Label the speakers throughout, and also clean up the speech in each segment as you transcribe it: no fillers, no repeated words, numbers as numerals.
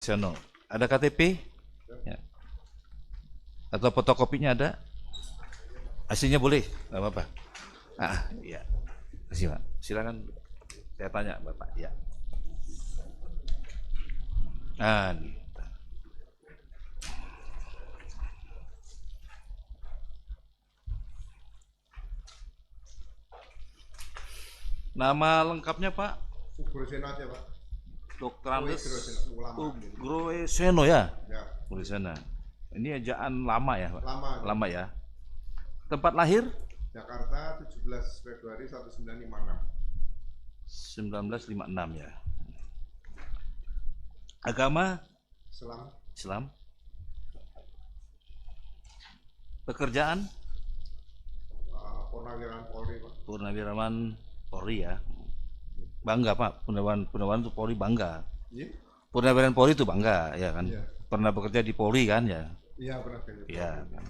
Speaker 1: Sono. Ada KTP? Ya. Atau fotokopinya ada? Aslinya boleh, nggak apa-apa. Iya. Kasih Pak. Silakan. Saya tanya Bapak. Ya. Nih. Nama lengkapnya Pak?
Speaker 2: Ugroseno aja Pak.
Speaker 1: Dr. Andes
Speaker 2: Ulama.
Speaker 1: Ugroseno ya?
Speaker 2: Ya,
Speaker 1: Ugroseno. Ini ejaan lama ya Pak?
Speaker 2: lama.
Speaker 1: Lama ya. Tempat lahir?
Speaker 2: Jakarta 17 Februari 1956.
Speaker 1: 1956 ya. Agama?
Speaker 2: Islam.
Speaker 1: Islam. Pekerjaan?
Speaker 2: Purnawirawan Polri Pak.
Speaker 1: Purnawirawan Polri ya. Bangga Pak, Purnawirawan itu Polri bangga.
Speaker 2: Iya?
Speaker 1: Purnawirawan Polri itu bangga ya kan.
Speaker 2: Iya.
Speaker 1: Pernah bekerja di Polri kan ya.
Speaker 2: Iya pernah kerja.
Speaker 1: Iya kan.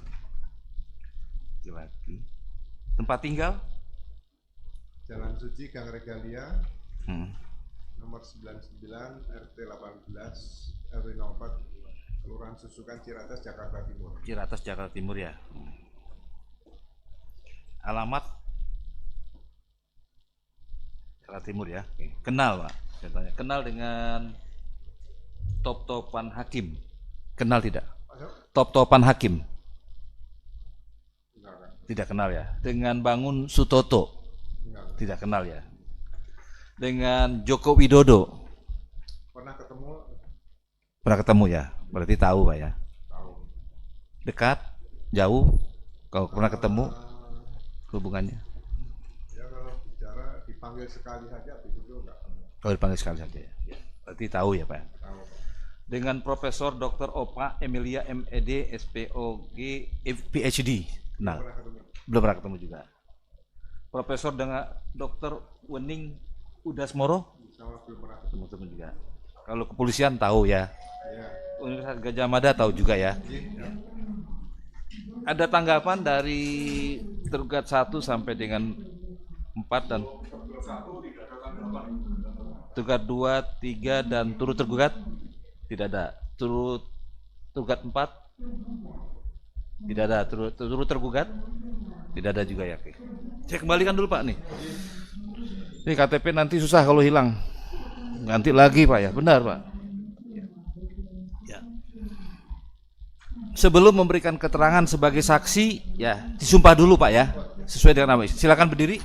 Speaker 1: Lagi. Tempat tinggal?
Speaker 2: Jalan Suci Gang Regalia nomor 99 RT 18 RW 04 Kelurahan Susukan Ciracas Jakarta Timur.
Speaker 1: Ciracas Jakarta Timur ya. Alamat Jakarta Timur ya. Kenal Pak. Saya tanya. Kenal dengan top-topan hakim? Kenal tidak? Top-topan hakim?
Speaker 2: Enggak kan?
Speaker 1: Tidak kenal ya. Dengan Bangun Sutoto?
Speaker 2: Enggak.
Speaker 1: Tidak kenal ya. Dengan Joko Widodo?
Speaker 2: Pernah ketemu?
Speaker 1: Pernah ketemu ya. Berarti tahu Pak ya.
Speaker 2: Tahu.
Speaker 1: Dekat? Jauh? Kalau pernah ketemu hubungannya?
Speaker 2: Ya kalau bicara dipanggil sekali saja, habis itu enggak.
Speaker 1: Kalau dipanggil sekali saja ya. Berarti tahu ya Pak.
Speaker 2: Tahu Pak.
Speaker 1: Dengan Profesor Dr. Opa Emilia MED SPOG PhD. Kenal?
Speaker 2: Pernah ketemu?
Speaker 1: Belum pernah ketemu juga. Profesor dengan Dr. Wening Udasmoro?
Speaker 2: Sama belum pernah ketemu.
Speaker 1: Ketemu juga. Kalau kepolisian tahu ya.
Speaker 2: Ya.
Speaker 1: Universitas Gajah Mada tahu juga ya.
Speaker 2: Ya.
Speaker 1: Ada tanggapan dari tergugat 1 sampai dengan 4 dan tergugat 2, 3 dan turut tergugat? Tidak ada. Turut tergugat 4? Tidak ada. Turut tergugat? Tidak ada juga ya. Oke. Saya kembalikan dulu Pak nih. Ini KTP nanti susah kalau hilang. Ganti lagi Pak ya. Benar Pak. Ya. Sebelum memberikan keterangan sebagai saksi, ya disumpah dulu Pak ya. Sesuai dengan nama. Silakan berdiri.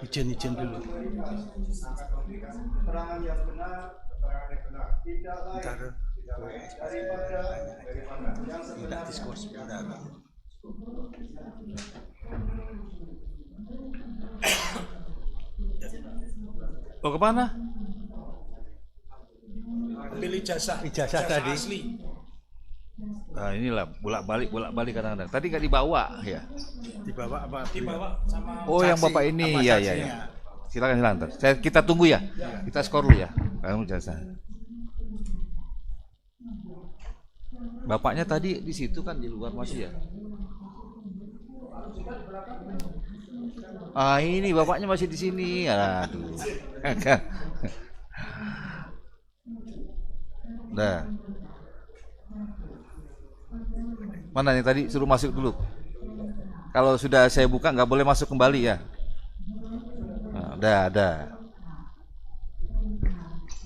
Speaker 3: Izin dulu.
Speaker 2: Keterangan yang benar, tidak lain daripada yang
Speaker 3: Tidak diskurs sebentar.
Speaker 1: Oh kemana?
Speaker 4: Pilih ijazah
Speaker 3: tadi.
Speaker 4: asli.
Speaker 1: Nah inilah bolak-balik kadang-kadang. Tadi nggak dibawa ya.
Speaker 3: Dibawa apa?
Speaker 4: Dibawa sama
Speaker 1: Oh yang
Speaker 3: Saksi.
Speaker 1: Bapak ini
Speaker 3: Apa
Speaker 1: ya
Speaker 3: saksinya?
Speaker 1: ya. Silakan ntar. Kita tunggu ya. Kita skor dulu ya. Kamu jasa. Bapaknya tadi di situ kan di luar masih ya. Ini bapaknya masih di sini. Aduh. Nah. Mana yang tadi suruh masuk dulu? Kalau sudah saya buka nggak boleh masuk kembali ya. Nah, ada.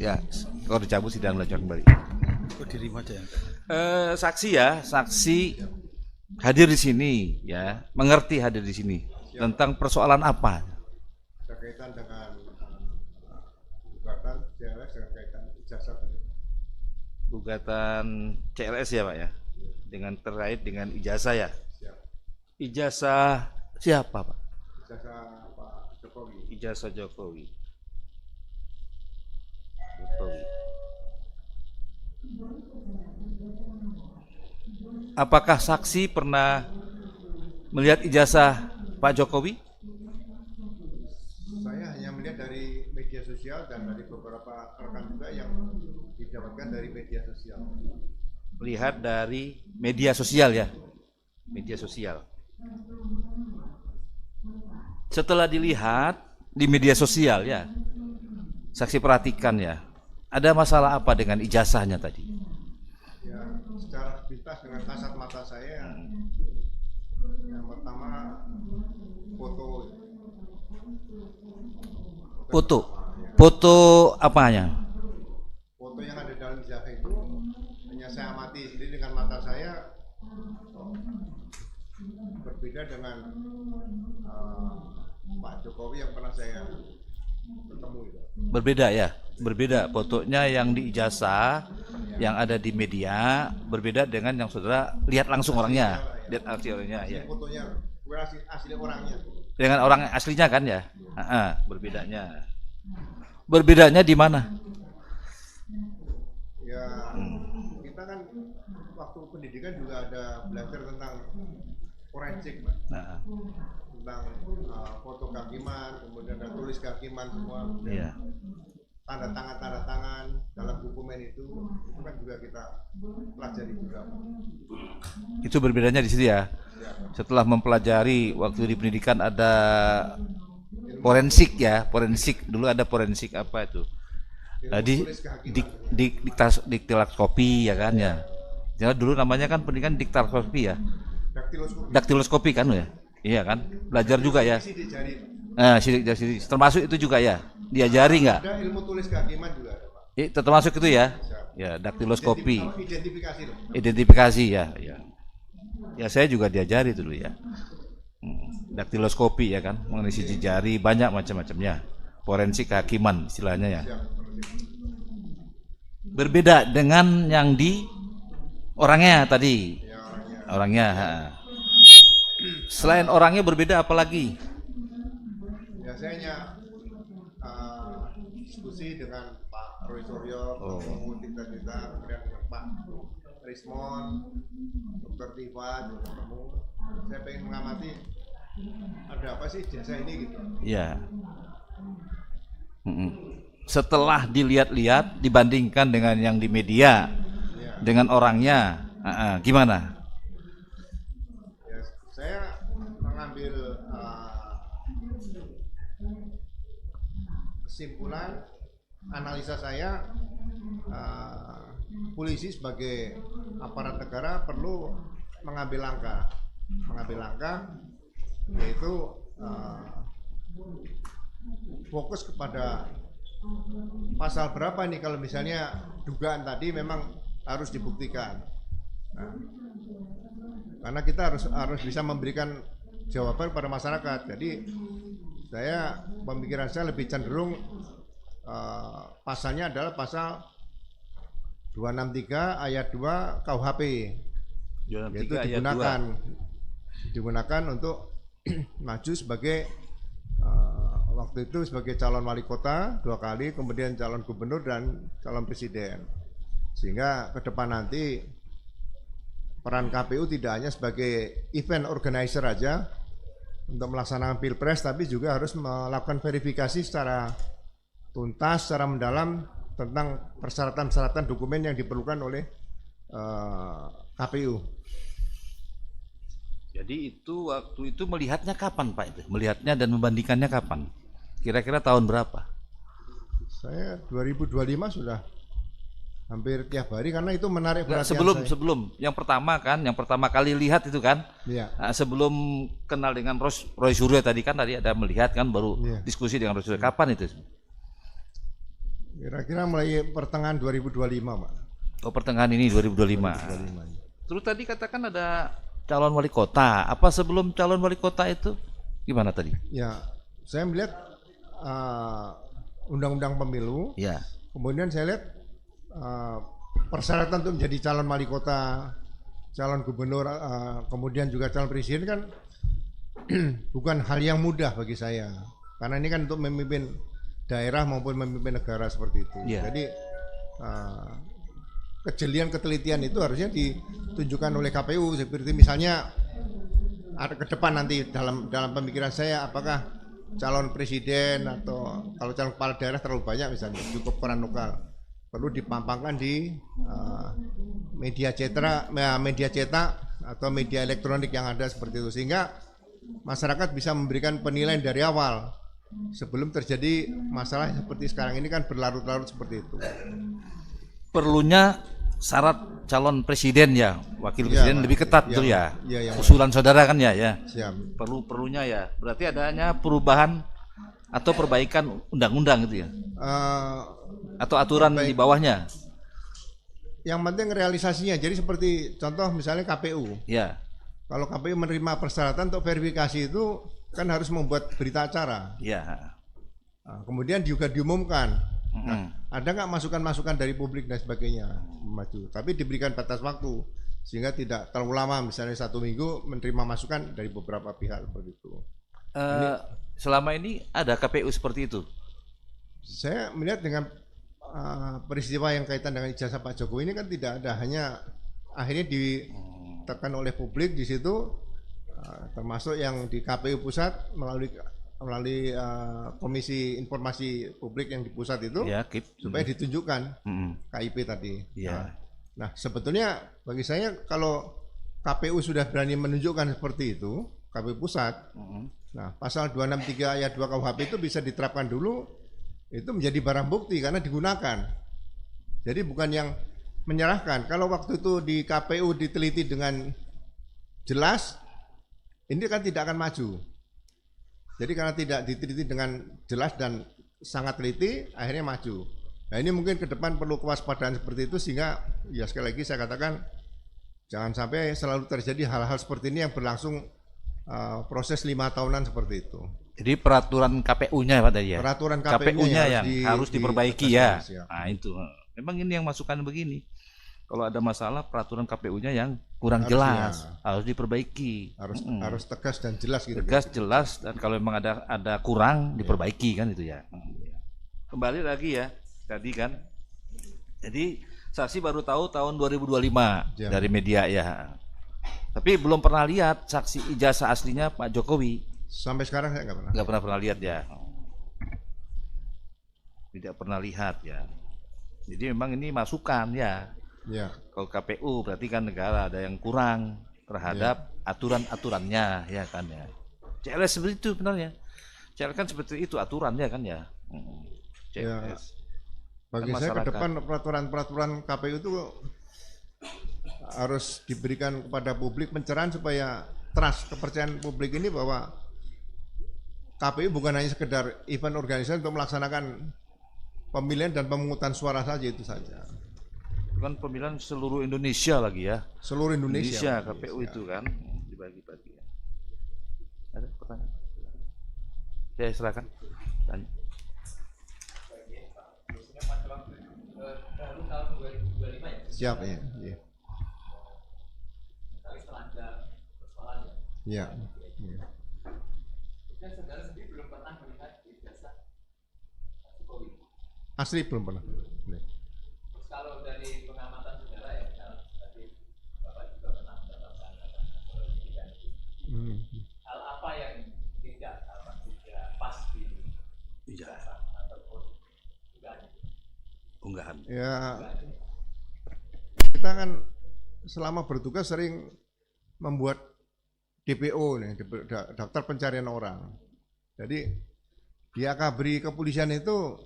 Speaker 1: Ya, kalau dicabut sidang lanjut kembali.
Speaker 3: Oh, diterima aja.
Speaker 1: Saksi ya, saksi hadir di sini ya, mengerti hadir di sini tentang persoalan apa?
Speaker 2: berkaitan dengan gugatan CLS dengan kaitan ijazah tadi.
Speaker 1: Gugatan CLS ya Pak ya, dengan terkait dengan ijazah ya.
Speaker 2: Siap.
Speaker 1: Ijazah siapa Pak?
Speaker 2: Ijazah Pak Jokowi.
Speaker 1: Ijazah Jokowi. Apakah saksi pernah Melihat ijazah Pak Jokowi?
Speaker 2: Saya hanya melihat dari media sosial dan dari beberapa rekan juga yang didapatkan dari media sosial.
Speaker 1: Melihat dari media sosial ya. Media sosial. Setelah dilihat di media sosial ya, saksi perhatikan ya, ada masalah apa dengan ijazahnya tadi?
Speaker 2: Ya, secara sepintas dengan kasat mata saya, yang pertama foto.
Speaker 1: Foto, foto apanya?
Speaker 2: Foto yang ada dalam ijazah itu hanya saya amati sendiri dengan mata saya, berbeda dengan Pak Jokowi yang pernah saya ketemu itu.
Speaker 1: Berbeda ya, berbeda fotonya yang di ijazah, yang ada di media, berbeda dengan yang saudara lihat langsung orangnya, lihat asli orangnya ya.
Speaker 2: Fotonya, asli orangnya.
Speaker 1: Dengan orang aslinya kan ya, berbedanya. Berbedanya di mana?
Speaker 2: Ya, kita kan waktu pendidikan juga ada belajar tentang forensik, Pak.
Speaker 1: Nah,
Speaker 2: Tentang foto kehakiman, kemudian ada tulis kehakiman semua,
Speaker 1: iya.
Speaker 2: tanda tangan dalam dokumen itu kan juga kita pelajari juga.
Speaker 1: Itu berbedanya di situ ya.
Speaker 2: Ya,
Speaker 1: Setelah mempelajari waktu di pendidikan ada forensik ya, forensik dulu ada forensik apa itu? Di
Speaker 2: tulis kehakiman.
Speaker 1: diktiloskopi ya kan ya. Jadi dulu namanya kan pendidikan diktiloskopi ya.
Speaker 2: Daktiloskopi.
Speaker 1: Daktiloskopi kan ya. Iya kan? Belajar juga ya.
Speaker 2: Sidik jari.
Speaker 1: Nah, sidik jari termasuk itu juga ya. Diajari nggak?
Speaker 2: Ada ilmu tulis kehakiman juga ada, Pak.
Speaker 1: Termasuk itu ya. Ya, daktiloskopi.
Speaker 2: Identifikasi loh.
Speaker 1: Identifikasi ya, ya. Ya saya juga diajari dulu ya. Daktiloskopi ya kan, mengenai sidik jari banyak macam-macamnya. Forensik kehakiman istilahnya ya.
Speaker 2: Siap.
Speaker 1: Berbeda dengan yang di orangnya tadi.
Speaker 2: Ya, orangnya.
Speaker 1: Orangnya. Selain orangnya berbeda apa lagi?
Speaker 2: Ya, saya hanya diskusi dengan Pak Roy Suryo, ketemu kita, kemudian dengan Pak Rismon, Dr. Tifa juga ketemu. Saya pengen mengamati ada apa sih jasa ini gitu.
Speaker 1: Ya. Setelah dilihat-lihat, dibandingkan dengan yang di media,
Speaker 2: Ya.
Speaker 1: dengan orangnya, gimana?
Speaker 2: Ya, saya mengambil kesimpulan analisa saya, polisi sebagai aparat negara perlu mengambil langkah yaitu fokus kepada pasal berapa nih kalau misalnya dugaan tadi memang harus dibuktikan. Nah, karena kita harus bisa memberikan jawaban pada masyarakat. Jadi saya pemikiran saya lebih cenderung pasalnya adalah pasal 263 ayat 2 KUHP. Yaitu digunakan untuk maju sebagai waktu itu sebagai calon wali kota 2 kali, kemudian calon gubernur dan calon presiden. Sehingga ke depan nanti peran KPU tidak hanya sebagai event organizer aja untuk melaksanakan pilpres, tapi juga harus melakukan verifikasi secara tuntas, secara mendalam tentang persyaratan-persyaratan dokumen yang diperlukan oleh KPU.
Speaker 1: Jadi itu waktu itu melihatnya kapan Pak itu? Melihatnya dan membandingkannya kapan? Kira-kira tahun berapa?
Speaker 2: Saya 2025 sudah hampir tiap hari karena itu menarik perhatian
Speaker 1: Sebelum yang pertama kan, yang pertama kali lihat itu kan, sebelum kenal dengan Roy Suryo tadi ada melihat kan, baru diskusi dengan Roy Suryo. Kapan itu?
Speaker 2: Kira-kira mulai pertengahan 2025, Pak.
Speaker 1: Oh, pertengahan ini 2025. Terus tadi katakan ada calon wali kota. Apa sebelum calon wali kota itu gimana tadi?
Speaker 2: Ya, saya melihat undang-undang pemilu.
Speaker 1: Ya.
Speaker 2: Kemudian saya lihat persyaratan untuk menjadi calon wali kota, calon gubernur, kemudian juga calon presiden kan bukan hal yang mudah bagi saya. Karena ini kan untuk memimpin daerah maupun memimpin negara seperti itu.
Speaker 1: Yeah.
Speaker 2: Jadi kejelian ketelitian itu harusnya ditunjukkan oleh KPU, seperti misalnya ada ke depan nanti dalam pemikiran saya apakah calon presiden atau kalau calon kepala daerah terlalu banyak misalnya cukup peran lokal perlu dipampangkan di media cetak atau media elektronik yang ada seperti itu sehingga masyarakat bisa memberikan penilaian dari awal sebelum terjadi masalah seperti sekarang ini kan berlarut-larut seperti itu.
Speaker 1: Perlunya syarat calon presiden ya, wakil presiden
Speaker 2: Pak.
Speaker 1: lebih ketat tuh
Speaker 2: Ya,
Speaker 1: ya.
Speaker 2: yang
Speaker 1: Usulan saudara kan ya.
Speaker 2: siap.
Speaker 1: Perlunya ya. Berarti adanya perubahan atau perbaikan undang-undang gitu ya. Atau aturan di bawahnya.
Speaker 2: Yang penting realisasinya. Jadi seperti contoh misalnya KPU.
Speaker 1: Ya.
Speaker 2: Kalau KPU menerima persyaratan untuk verifikasi itu kan harus membuat berita acara.
Speaker 1: Ya.
Speaker 2: Nah, kemudian juga diumumkan. Nah, ada nggak masukan-masukan dari publik dan sebagainya maju. Tapi diberikan batas waktu sehingga tidak terlalu lama. Misalnya 1 minggu menerima masukan dari beberapa pihak begitu.
Speaker 1: Selama ini ada KPU seperti itu.
Speaker 2: Saya melihat dengan peristiwa yang kaitan dengan ijazah Pak Jokowi ini kan tidak ada, hanya akhirnya ditekan oleh publik di situ, termasuk yang di KPU pusat melalui Komisi Informasi Publik yang di pusat itu
Speaker 1: Ya, KIP.
Speaker 2: supaya ditunjukkan KIP tadi.
Speaker 1: Ya.
Speaker 2: Nah, sebetulnya bagi saya kalau KPU sudah berani menunjukkan seperti itu, KPU pusat, nah pasal 263 ayat 2 KUHP itu bisa diterapkan dulu, itu menjadi barang bukti karena digunakan. Jadi bukan yang menyerahkan. Kalau waktu itu di KPU diteliti dengan jelas, ini kan tidak akan maju. Jadi karena tidak diteliti dengan jelas dan sangat teliti, akhirnya maju. Nah ini mungkin ke depan perlu kewaspadaan seperti itu sehingga ya sekali lagi saya katakan jangan sampai selalu terjadi hal-hal seperti ini yang berlangsung proses 5 tahunan seperti itu.
Speaker 1: Jadi peraturan KPU-nya Pak tadi ya.
Speaker 2: Peraturan
Speaker 1: KPU-nya yang harus diperbaiki ya.
Speaker 2: ya.
Speaker 1: Nah itu. Memang ini yang masukan begini. Kalau ada masalah peraturan KPU-nya yang kurang jelas, harus diperbaiki.
Speaker 2: Harus tegas dan jelas gitu.
Speaker 1: Tegas, jelas, dan kalau memang ada kurang diperbaiki kan itu ya. Kembali lagi ya, tadi kan. Jadi saksi baru tahu tahun 2025 dari media ya. Tapi belum pernah lihat saksi ijazah aslinya Pak Jokowi.
Speaker 2: Sampai sekarang saya nggak
Speaker 1: pernah lihat ya. Tidak pernah lihat ya. Jadi memang ini masukan ya.
Speaker 2: Ya.
Speaker 1: Kalau KPU berarti kan negara ada yang kurang terhadap aturan-aturannya ya kan ya. CLS seperti itu benar ya. CLS kan seperti itu aturannya kan ya. CLS.
Speaker 2: Bagi
Speaker 1: kan
Speaker 2: saya ke depan peraturan-peraturan KPU itu harus diberikan kepada publik pencerahan supaya trust kepercayaan publik ini bahwa KPU bukan hanya sekedar event organisasi untuk melaksanakan pemilihan dan pemungutan suara saja itu saja.
Speaker 1: Kan pemilihan seluruh Indonesia lagi ya.
Speaker 2: Seluruh Indonesia
Speaker 1: KPU itu kan dibagi-bagi. Ada pertanyaan? Saya silakan. Tanya.
Speaker 2: Siap ya. Ya. Asli belum pernah.
Speaker 5: Kalau dari pengamatan saudara ya, tadi Bapak juga pernah mendapatkan pendidikan. Hal apa yang tidak pas di ijazah ataupun
Speaker 1: unggahan?
Speaker 2: Ya, kita kan selama bertugas sering membuat DPO nih, daftar pencarian orang. Jadi di akabri kepolisian itu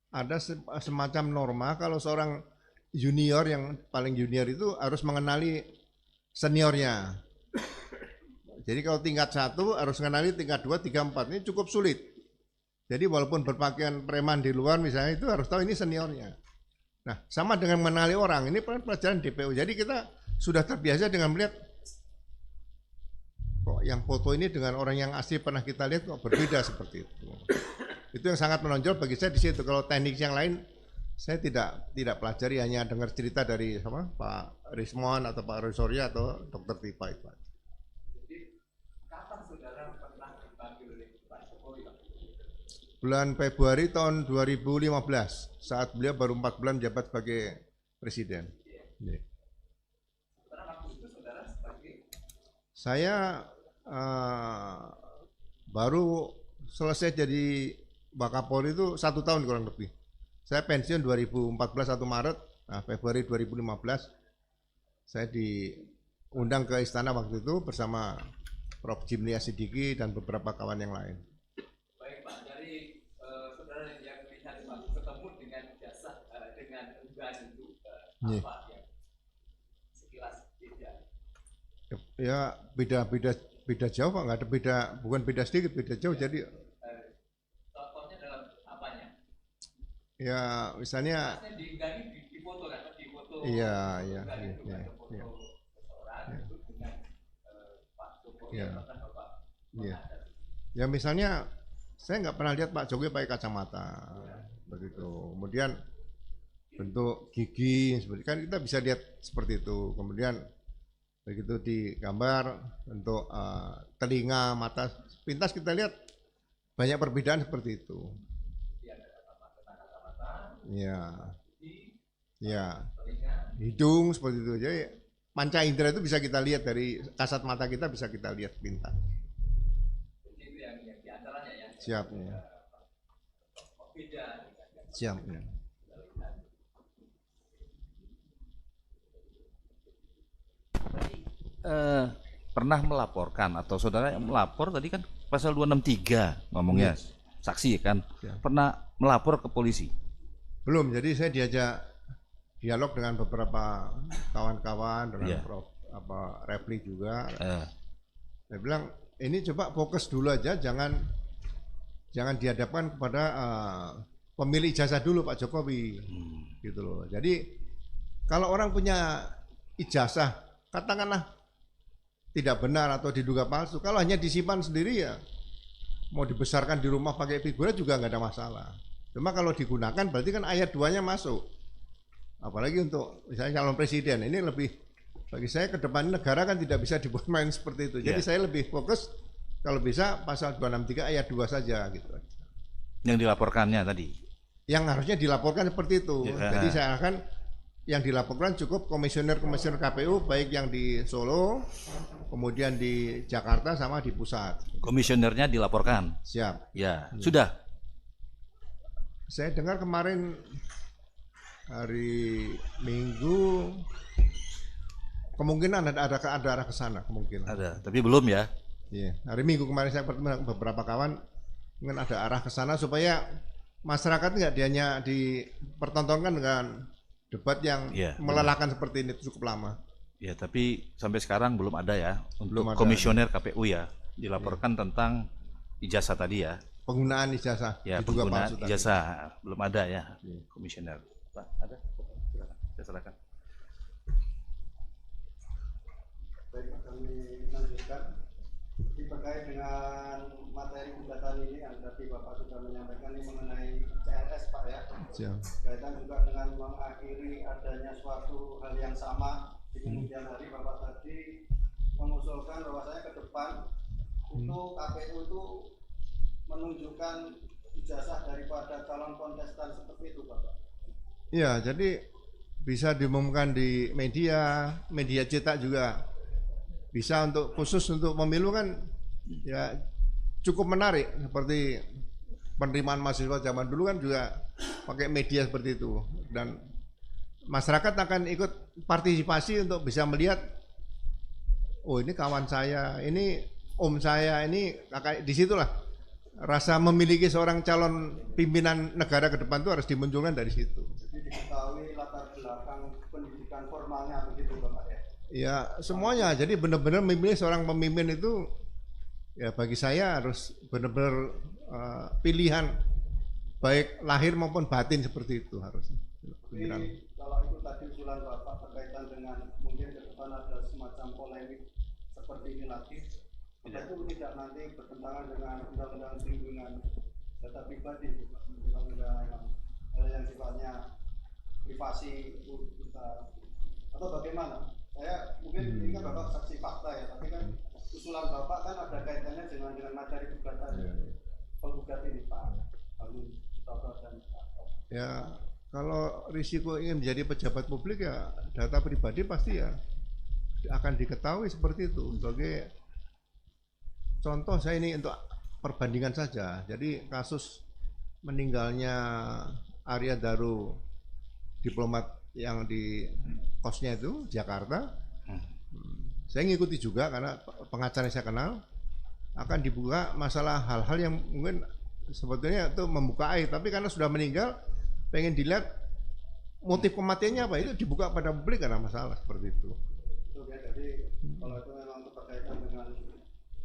Speaker 2: ada semacam norma kalau seorang junior yang paling junior itu harus mengenali seniornya. Jadi kalau tingkat 1 harus mengenali tingkat 2, 3, 4. Ini cukup sulit. Jadi walaupun berpakaian preman di luar misalnya itu harus tahu ini seniornya. Nah sama dengan mengenali orang, ini pelajaran DPO. Jadi kita sudah terbiasa dengan melihat kok yang foto ini dengan orang yang asli pernah kita lihat kok berbeda seperti itu. Itu yang sangat menonjol bagi saya di situ. Kalau teknik yang lain saya tidak pelajari, hanya dengar cerita dari Pak Rismon atau Pak Rosorya atau Dr. Tipa itu.
Speaker 5: Jadi kapan saudara pernah dipanggil oleh Pak Jokowi?
Speaker 2: Bulan Februari tahun 2015 saat beliau baru 4 bulan menjabat sebagai presiden.
Speaker 5: Setelah waktu itu
Speaker 2: Saya baru selesai jadi Wakapolri itu 1 tahun kurang lebih. Saya pensiun 2014 1 Maret, nah Februari 2015 saya diundang ke istana waktu itu bersama Prof. Jimli Asidiki dan beberapa kawan yang lain.
Speaker 5: Baik Pak, dari saudara yang lihat Pak ketemu dengan jasa dengan unggahan itu apa yang sekilas beda?
Speaker 2: Ya beda jauh Pak, nggak ada beda, bukan beda sedikit, beda jauh. Jadi
Speaker 5: Contohnya dalam apanya?
Speaker 2: ya misalnya
Speaker 5: Maksudnya diunggahi di foto kan, di foto.
Speaker 2: iya
Speaker 5: Unggahan itu
Speaker 2: iya
Speaker 5: ada foto
Speaker 2: iya
Speaker 5: seseorang itu dengan Pak Jokowi
Speaker 2: Iya.
Speaker 5: bahkan Bapak
Speaker 2: iya.
Speaker 5: menghadap.
Speaker 2: Ya misalnya saya nggak pernah lihat Pak Jokowi pakai kacamata begitu. Kemudian bentuk gigi seperti kan kita bisa lihat seperti itu. Kemudian begitu digambar bentuk telinga, mata, pintas kita lihat banyak perbedaan seperti itu. Ya, ya, hidung seperti itu. Jadi panca indera itu bisa kita lihat dari kasat mata kita, bisa kita lihat pintas.
Speaker 5: Itu yang di antaranya ya.
Speaker 2: Siap ya.
Speaker 5: Beda.
Speaker 2: Siap ya.
Speaker 1: Pernah melaporkan atau saudara yang melapor tadi kan pasal 263 ngomongnya saksi kan,
Speaker 2: Ya.
Speaker 1: pernah melapor ke polisi?
Speaker 2: Belum, jadi saya diajak dialog dengan beberapa kawan-kawan dengan
Speaker 1: Iya.
Speaker 2: Prof Refli juga.
Speaker 1: Eh,
Speaker 2: Saya bilang ini coba fokus dulu aja, jangan dihadapkan kepada pemilik ijazah dulu Pak Jokowi, gitu loh. Jadi kalau orang punya ijazah, katakanlah tidak benar atau diduga palsu, kalau hanya disimpan sendiri ya mau dibesarkan di rumah pakai figuran juga nggak ada masalah. Cuma kalau digunakan berarti kan ayat 2-nya masuk. Apalagi untuk misalnya calon presiden, ini lebih bagi saya ke depan negara kan tidak bisa dibuat main seperti itu. Jadi saya lebih fokus kalau bisa pasal 263 ayat 2 saja gitu.
Speaker 1: yang dilaporkannya tadi.
Speaker 2: Yang harusnya dilaporkan seperti itu.
Speaker 1: Ya.
Speaker 2: Jadi saya akan yang dilaporkan cukup komisioner KPU baik yang di Solo, kemudian di Jakarta sama di pusat.
Speaker 1: Komisionernya dilaporkan.
Speaker 2: Siap.
Speaker 1: Ya, sudah.
Speaker 2: Saya dengar kemarin hari Minggu kemungkinan ada arah ke sana kemungkinan.
Speaker 1: Ada, tapi belum ya.
Speaker 2: Iya, hari Minggu kemarin saya bertemu dengan beberapa kawan, mungkin ada arah ke sana supaya masyarakat nggak hanya dipertontonkan dengan debat yang
Speaker 1: Iya,
Speaker 2: melelahkan seperti ini cukup lama.
Speaker 1: Ya, tapi sampai sekarang belum ada ya untuk
Speaker 2: Belum ada.
Speaker 1: komisioner KPU ya dilaporkan tentang ijazah tadi ya.
Speaker 2: Penggunaan ijazah
Speaker 1: Ya,
Speaker 2: diduga
Speaker 1: penggunaan
Speaker 2: palsu tadi.
Speaker 1: ijazah belum ada ya,
Speaker 2: Iya.
Speaker 1: komisioner. Pak, ada? Silakan, saya serahkan.
Speaker 6: Baik, kami lanjutkan. Terkait dengan materi gugatan ini yang tadi Bapak sudah menyampaikan ini mengenai CLS Pak ya.
Speaker 2: Siap.
Speaker 6: Kaitan juga dengan mengakhiri adanya suatu hal yang sama di kemudian hari Bapak tadi mengusulkan bahwasanya ke depan untuk KPU itu menunjukkan ijazah daripada calon kontestan seperti itu Bapak.
Speaker 2: Iya, jadi bisa diumumkan di media cetak juga bisa untuk khusus untuk pemilu kan ya cukup menarik seperti penerimaan mahasiswa zaman dulu kan juga pakai media seperti itu dan masyarakat akan ikut partisipasi untuk bisa melihat oh ini kawan saya, ini om saya, ini kakak, disitulah rasa memiliki seorang calon pimpinan negara ke depan itu harus dimunculkan dari situ.
Speaker 6: Jadi diketahui latar belakang pendidikan formalnya begitu Bapak ya.
Speaker 2: Ya semuanya, jadi benar-benar memilih seorang pemimpin itu ya bagi saya harus benar-benar pilihan baik lahir maupun batin seperti itu harusnya.
Speaker 6: Jadi kalau itu tadi usulan Bapak berkaitan dengan mungkin ke depan ada semacam polemik seperti ini lagi, maka itu tidak nanti bertentangan dengan undang-undang perlindungan data pribadi, undang-undang yang sifatnya privasi itu kita atau bagaimana? Saya mungkin ini kan Bapak saksi fakta ya, tapi kan usulan Bapak kan ada kaitannya dengan materi gugatan penggugat ini Pak Agung Toto dan Pak.
Speaker 2: Ya kalau risiko ingin menjadi pejabat publik ya data pribadi pasti ya akan diketahui seperti itu. Sebagai contoh saya ini untuk perbandingan saja. Jadi kasus meninggalnya Arya Daru, diplomat yang di kosnya itu Jakarta, saya ngikuti juga karena pengacara saya kenal, akan dibuka masalah hal-hal yang mungkin sebetulnya itu membuka aib, tapi karena sudah meninggal pengen dilihat motif kematiannya apa, itu dibuka pada publik karena masalah seperti itu.
Speaker 6: Oke, jadi kalau itu memang berkaitan dengan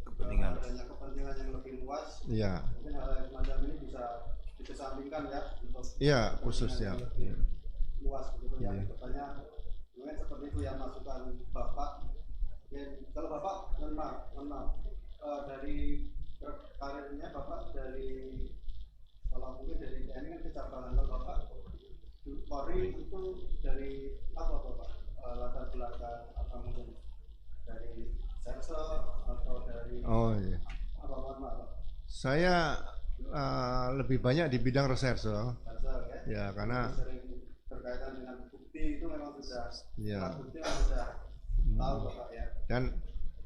Speaker 1: Kepentingan.
Speaker 6: adanya kepentingan yang lebih luas,
Speaker 2: Iya,
Speaker 6: mungkin hal yang semacam ini bisa dikesampingkan ya untuk
Speaker 2: iya khususnya.
Speaker 6: kepentingan yang lebih luas gitu ya.
Speaker 2: Iya.
Speaker 6: Katanya mungkin seperti itu ya masukan Bapak. Ya, kalau Bapak mohon maaf, dari karirnya Bapak dari kalau mungkin dari TNI kan kecabangan, kalau Bapak Polri itu dari apa Bapak, latar belakang apa mungkin dari Serse atau dari
Speaker 2: Oh iya.
Speaker 6: apa mohon maaf Pak?
Speaker 2: Saya lebih banyak di bidang reserse,
Speaker 6: Serse ya?
Speaker 2: ya karena
Speaker 6: Sering berkaitan dengan bukti itu memang sudah
Speaker 2: ya,
Speaker 6: bukti memang sudah tahu Bapak ya.
Speaker 2: dan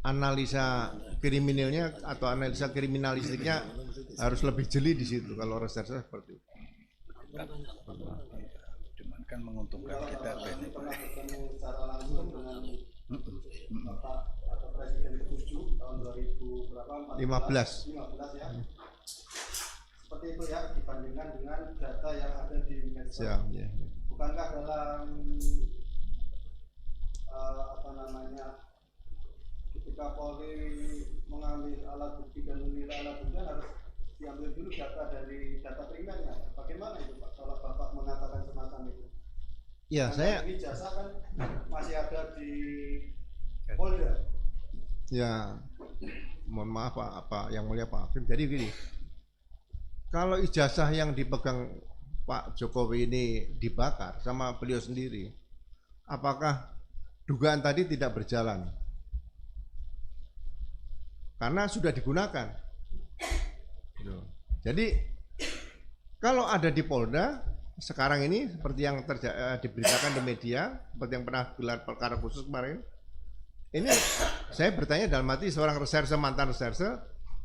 Speaker 2: analisa kriminalnya atau analisa kriminalistiknya harus lebih jeli di situ kalau reserse seperti itu.
Speaker 3: Cuman kan menguntungkan kita
Speaker 6: Ini
Speaker 3: banyak.
Speaker 6: pernah bertemu secara langsung dengan Bapak atau Presiden ke-7 tahun 2000 berapa?
Speaker 2: 15
Speaker 6: ya. Seperti itu ya dibandingkan dengan data yang ada di medsos.
Speaker 2: ya, ya.
Speaker 6: Bukankah dalam apa namanya ketika Polri mengambil alat bukti dan menilai alat bukti harus diambil dulu data dari data primernya. Bagaimana itu Pak kalau Bapak mengatakan semacam itu?
Speaker 2: Ya,
Speaker 6: Karena
Speaker 2: saya
Speaker 6: ini jasa kan masih ada di Polda.
Speaker 2: ya mohon maaf Pak yang mulia Pak Hakim. Jadi gini, kalau ijazah yang dipegang Pak Jokowi ini dibakar sama beliau sendiri, apakah dugaan tadi tidak berjalan? Karena sudah digunakan. Jadi kalau ada di Polda sekarang ini seperti yang diberitakan di media, seperti yang pernah gelar perkara khusus kemarin, ini saya bertanya dalam hati seorang reserse, mantan reserse,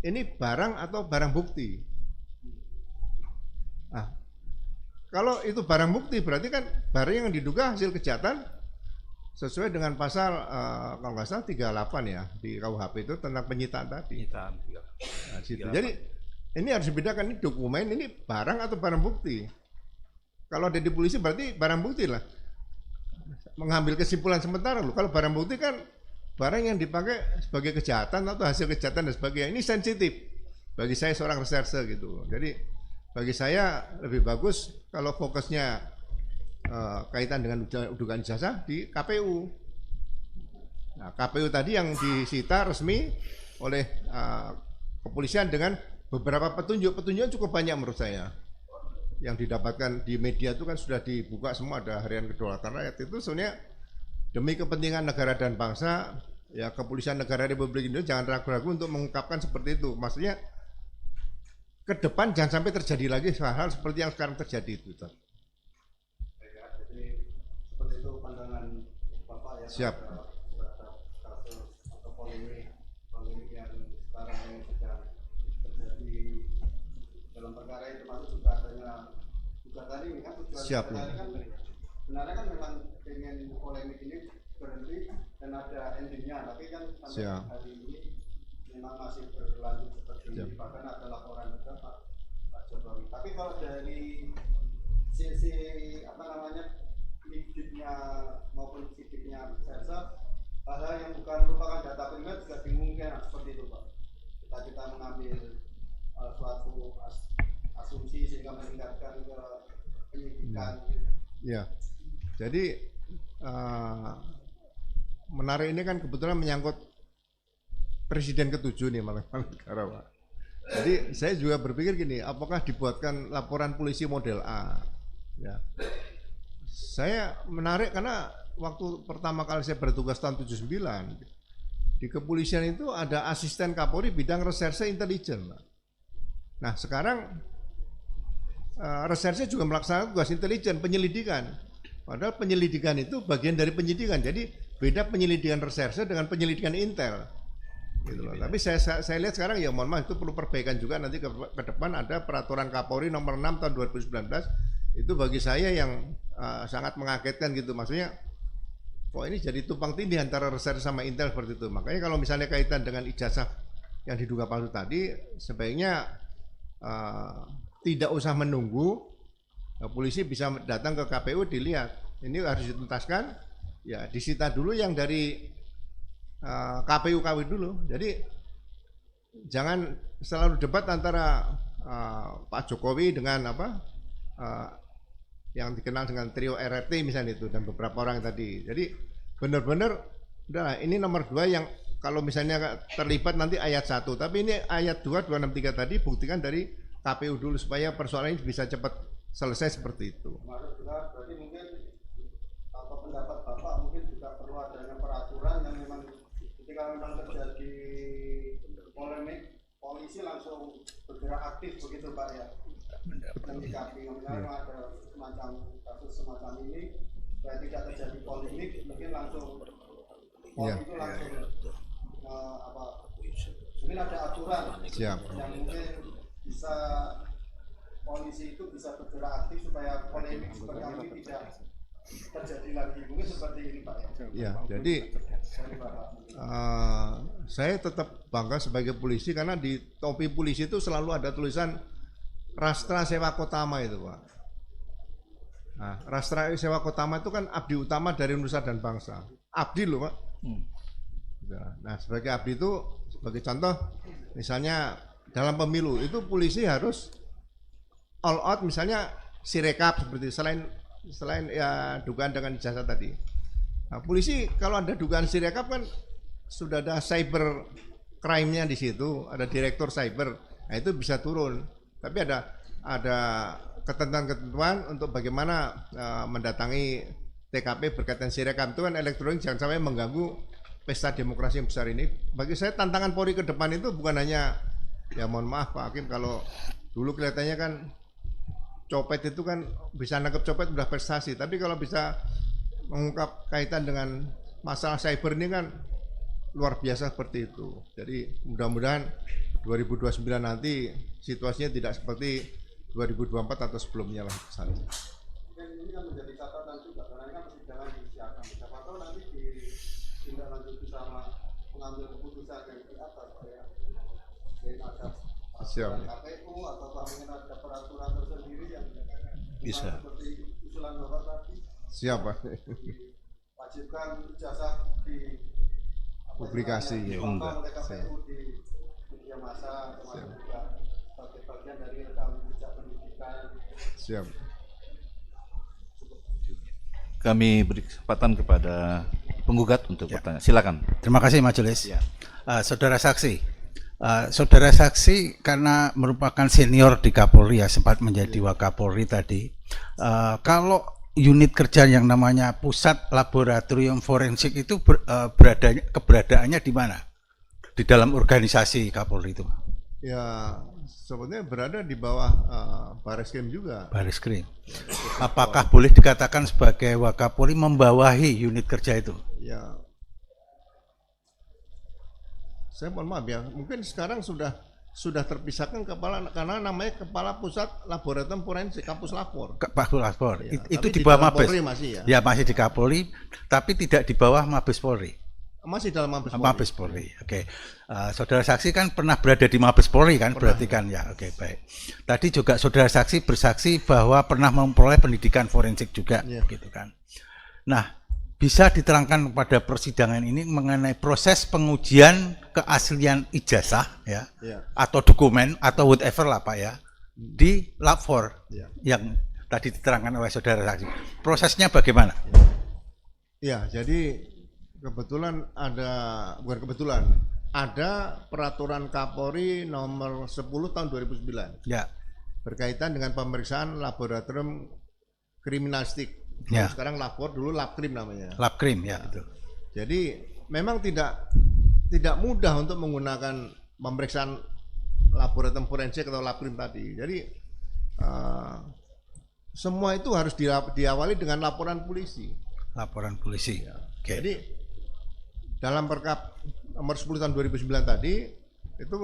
Speaker 2: ini barang atau barang bukti? Nah, kalau itu barang bukti berarti kan barang yang diduga hasil kejahatan sesuai dengan pasal kalau nggak salah 38 ya di KUHP itu tentang penyitaan tadi.
Speaker 1: Penyitaan.
Speaker 2: Nah, situ. Jadi ini harus dibedakan, ini dokumen, ini barang atau barang bukti. Kalau ada di polisi berarti barang bukti lah. Mengambil kesimpulan sementara loh. Kalau barang bukti kan barang yang dipakai sebagai kejahatan atau hasil kejahatan dan sebagainya. Ini sensitif bagi saya seorang reserse gitu. Jadi bagi saya lebih bagus kalau fokusnya kaitan dengan dugaan ijazah di KPU. Nah, KPU tadi yang disita resmi oleh kepolisian dengan beberapa petunjuk cukup banyak menurut saya. Yang didapatkan di media itu kan sudah dibuka semua, ada harian kedaulatan rakyat. Itu sebenarnya demi kepentingan negara dan bangsa, ya kepolisian negara Republik Indonesia jangan ragu-ragu untuk mengungkapkan seperti itu. Maksudnya ke depan jangan sampai terjadi lagi hal-hal seperti yang sekarang terjadi itu.
Speaker 6: Baik ya, jadi seperti itu pandangan Bapak ya.
Speaker 2: Siap.
Speaker 6: Terhadap kasus atau polemik yang sekarang ini sedang terjadi dalam perkara itu, masuk juga adanya gugatan ini kan tujuan
Speaker 2: Siap,
Speaker 6: gugatan
Speaker 2: ya.
Speaker 6: kan sebenarnya kan memang ingin polemik ini berhenti dan ada endingnya, tapi kan sampai
Speaker 2: Siap.
Speaker 6: hari ini memang masih berlanjut seperti
Speaker 2: Siap.
Speaker 6: ini, bahkan ada laporan juga Pak Jokowi. Tapi kalau dari sisi apa namanya lidiknya maupun sidiknya Serse, hal-hal yang bukan merupakan data primer juga dimungkinkan seperti itu Pak. Kita mengambil suatu asumsi sehingga meningkatkan ke penyidikan.
Speaker 2: Ya, jadi menarik ini kan kebetulan menyangkut Presiden ke-7 nih malah negara Pak. Jadi saya juga berpikir gini, apakah dibuatkan laporan polisi model A? Ya, saya menarik karena waktu pertama kali saya bertugas tahun 79 di kepolisian itu ada asisten Kapolri bidang reserse intelijen, Pak. Nah sekarang reserse juga melaksanakan tugas intelijen penyelidikan. Padahal penyelidikan itu bagian dari penyidikan. Jadi beda penyelidikan reserse dengan penyelidikan intel. Gitu loh. Tapi saya lihat sekarang ya mohon maaf itu perlu perbaikan juga nanti ke depan ada peraturan Kapolri nomor 6 tahun 2019 itu bagi saya yang sangat mengagetkan gitu, maksudnya kok ini jadi tumpang tindih antara reserse sama intel seperti itu. Makanya kalau misalnya kaitan dengan ijazah yang diduga palsu tadi sebaiknya tidak usah menunggu, polisi bisa datang ke KPU dilihat ini harus dituntaskan ya, disita dulu yang dari KPU dulu. Jadi jangan selalu debat antara Pak Jokowi dengan yang dikenal dengan trio RRT misalnya itu dan beberapa orang tadi. Jadi benar-benar udah ini nomor 2 yang kalau misalnya terlibat nanti ayat 1, tapi ini ayat 2 263 tadi buktikan dari KPU dulu supaya persoalan ini bisa cepat selesai seperti itu.
Speaker 6: Berarti mungkin atau pendapat Bapak mungkin juga perlu adanya peraturan yang memang ketika memang terjadi polemik, polisi langsung bergerak aktif begitu Pak ya. Menyikapi misalnya ada semacam kasus semacam ini, supaya tidak terjadi polemik, mungkin langsung polisi itu langsung mungkin ada aturan yang mungkin bisa polisi itu bisa bergerak aktif supaya polemik seperti ini tidak terjadi lagi, mungkin seperti ini Pak ya.
Speaker 2: Jadi saya tetap bangga sebagai polisi karena di topi polisi itu selalu ada tulisan Rastra Sewa Kotama itu Pak. Nah, Rastra Sewa Kotama itu kan abdi utama dari nusa dan bangsa. Abdi loh Pak. Nah sebagai abdi itu sebagai contoh misalnya dalam pemilu itu polisi harus all out misalnya sirekap seperti selain ya dugaan dengan ijazah tadi. Nah, polisi kalau ada dugaan sirekap kan sudah ada cyber crime-nya di situ, ada direktur cyber. Nah, itu bisa turun. Tapi ada ketentuan-ketentuan untuk bagaimana mendatangi TKP berkaitan sirekap itu kan elektronik, jangan sampai mengganggu pesta demokrasi yang besar ini. Bagi saya tantangan Polri ke depan itu bukan hanya ya mohon maaf Pak Hakim, kalau dulu kelihatannya kan copet itu kan bisa nangkep copet udah prestasi, tapi kalau bisa mengungkap kaitan dengan masalah cyber ini kan luar biasa seperti itu. Jadi mudah-mudahan 2029 nanti situasinya tidak seperti 2024 atau sebelumnya lah misalnya.
Speaker 6: Ini kan menjadi catatan juga karena ini kan persidangan disiapkan. Siapa tahu nanti ditindaklanjuti sama pengambil keputusan yang di atas ya. Mungkin ada KPU atau mungkin ada peraturan tersendiri yang
Speaker 1: bisa
Speaker 6: seperti usulan Bapak tadi.
Speaker 2: Siapa?
Speaker 6: Wajibkan ijazah di
Speaker 2: publikasi
Speaker 6: oleh KPU di media massa, termasuk juga sebagai bagian dari rekam jejak pendidikan.
Speaker 2: Siap.
Speaker 1: Kami beri kesempatan kepada penggugat untuk bertanya. Silakan.
Speaker 3: Terima kasih Majelis. Saudara saksi karena merupakan senior di Kapolri ya, sempat menjadi Wakapolri tadi. Kalau unit kerja yang namanya Pusat Laboratorium Forensik itu keberadaannya di mana? Di dalam organisasi Kapolri itu?
Speaker 2: Ya sebetulnya berada di bawah Bareskrim juga.
Speaker 3: Bareskrim. Apakah boleh dikatakan sebagai Wakapolri membawahi unit kerja itu?
Speaker 2: Ya, saya mohon maaf ya, mungkin sekarang sudah terpisahkan kepala karena namanya Kepala Pusat Laboratorium Forensik Kapus Lapor.
Speaker 3: Kapus Lapor.
Speaker 2: Ya,
Speaker 3: itu di bawah Mabes.
Speaker 2: Masih ya.
Speaker 3: Ya masih di Kapolri, tapi tidak di bawah Mabes Polri.
Speaker 2: Masih dalam Mabes Polri.
Speaker 3: Mabes Polri. Oke. Saudara saksi kan pernah berada di Mabes Polri kan, berarti kan ya. Oke, baik. Tadi juga saudara saksi bersaksi bahwa pernah memperoleh pendidikan forensik juga, gitu kan. Nah, bisa diterangkan pada persidangan ini mengenai proses pengujian keaslian ijazah ya, atau dokumen atau whatever lah Pak ya, di lab 4 yang tadi diterangkan oleh saudara saksi. Prosesnya bagaimana?
Speaker 2: Ya, jadi ada peraturan Kapolri nomor 10 tahun 2009
Speaker 3: ya,
Speaker 2: berkaitan dengan pemeriksaan laboratorium kriminalistik.
Speaker 3: Ya.
Speaker 2: Sekarang lapor, dulu labkrim namanya.
Speaker 3: Labkrim ya, betul.
Speaker 2: Jadi memang tidak mudah untuk menggunakan pemeriksaan laboratorium forensik atau labkrim tadi. Jadi semua itu harus diawali dengan laporan polisi.
Speaker 3: Laporan polisi.
Speaker 2: Ya.
Speaker 3: Okay.
Speaker 2: Jadi dalam Perkap nomor 10 tahun 2009 tadi itu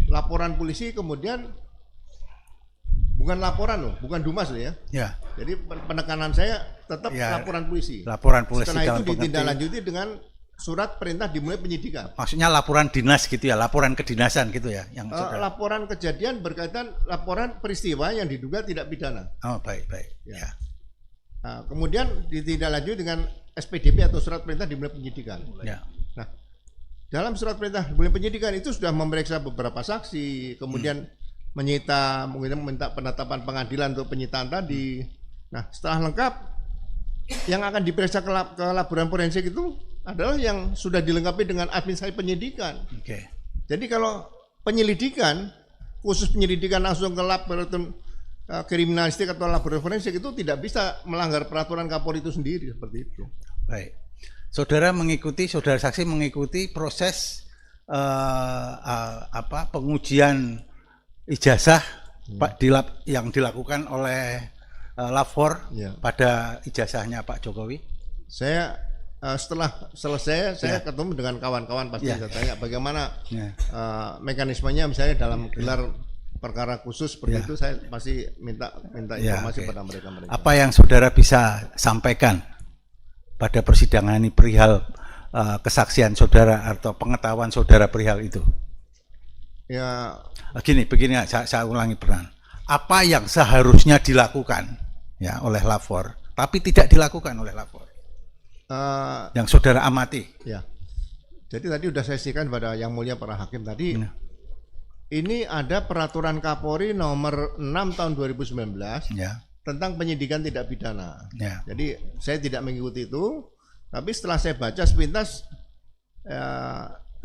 Speaker 2: laporan polisi kemudian bukan laporan loh, bukan Dumas loh ya.
Speaker 3: Ya.
Speaker 2: Jadi penekanan saya tetap
Speaker 3: Ya,
Speaker 2: laporan polisi.
Speaker 3: Laporan polisi
Speaker 2: Setelah
Speaker 3: dalam
Speaker 2: itu ditindaklanjuti dengan surat perintah dimulai penyidikan.
Speaker 3: maksudnya laporan dinas gitu ya, laporan kedinasan gitu ya, yang
Speaker 2: Laporan kejadian berkaitan laporan peristiwa yang diduga tidak pidana.
Speaker 3: Oh, baik.
Speaker 2: Ya.
Speaker 3: Ya.
Speaker 2: Nah, kemudian ditindaklanjuti dengan SPDP atau surat perintah dimulai penyidikan.
Speaker 3: Ya.
Speaker 2: Nah, dalam surat perintah dimulai penyidikan itu sudah memeriksa beberapa saksi, kemudian menyita, mungkin meminta penetapan pengadilan untuk penyitaan tadi. Nah, setelah lengkap, yang akan diperiksa ke laboratorium forensik itu adalah yang sudah dilengkapi dengan administrasi penyidikan.
Speaker 3: Oke.
Speaker 2: Jadi kalau penyelidikan, khusus penyelidikan langsung ke laboratorium kriminalistik atau laboratorium forensik itu tidak bisa melanggar peraturan Kapolri itu sendiri seperti itu.
Speaker 3: Baik. Saudara saksi mengikuti proses pengujian ijazah yang dilakukan oleh Lapor
Speaker 2: Ya.
Speaker 3: pada ijazahnya Pak Jokowi.
Speaker 2: Saya setelah selesai saya ketemu dengan kawan-kawan pasti saya tanya bagaimana mekanismenya misalnya dalam gelar perkara khusus seperti itu, saya pasti minta informasi pada mereka.
Speaker 3: Apa yang saudara bisa sampaikan pada persidangan ini perihal kesaksian saudara atau pengetahuan saudara perihal itu?
Speaker 2: Ya,
Speaker 3: begini saya ulangi peran. Apa yang seharusnya dilakukan ya oleh Lapor, tapi tidak dilakukan oleh Lapor? Yang saudara amati.
Speaker 2: Ya. Jadi tadi sudah saya sampaikan pada yang mulia para hakim tadi. Ini ada peraturan Kapolri nomor 6 tahun 2019 tentang penyidikan tidak pidana.
Speaker 3: Ya.
Speaker 2: Jadi saya tidak mengikuti itu, tapi setelah saya baca sepintas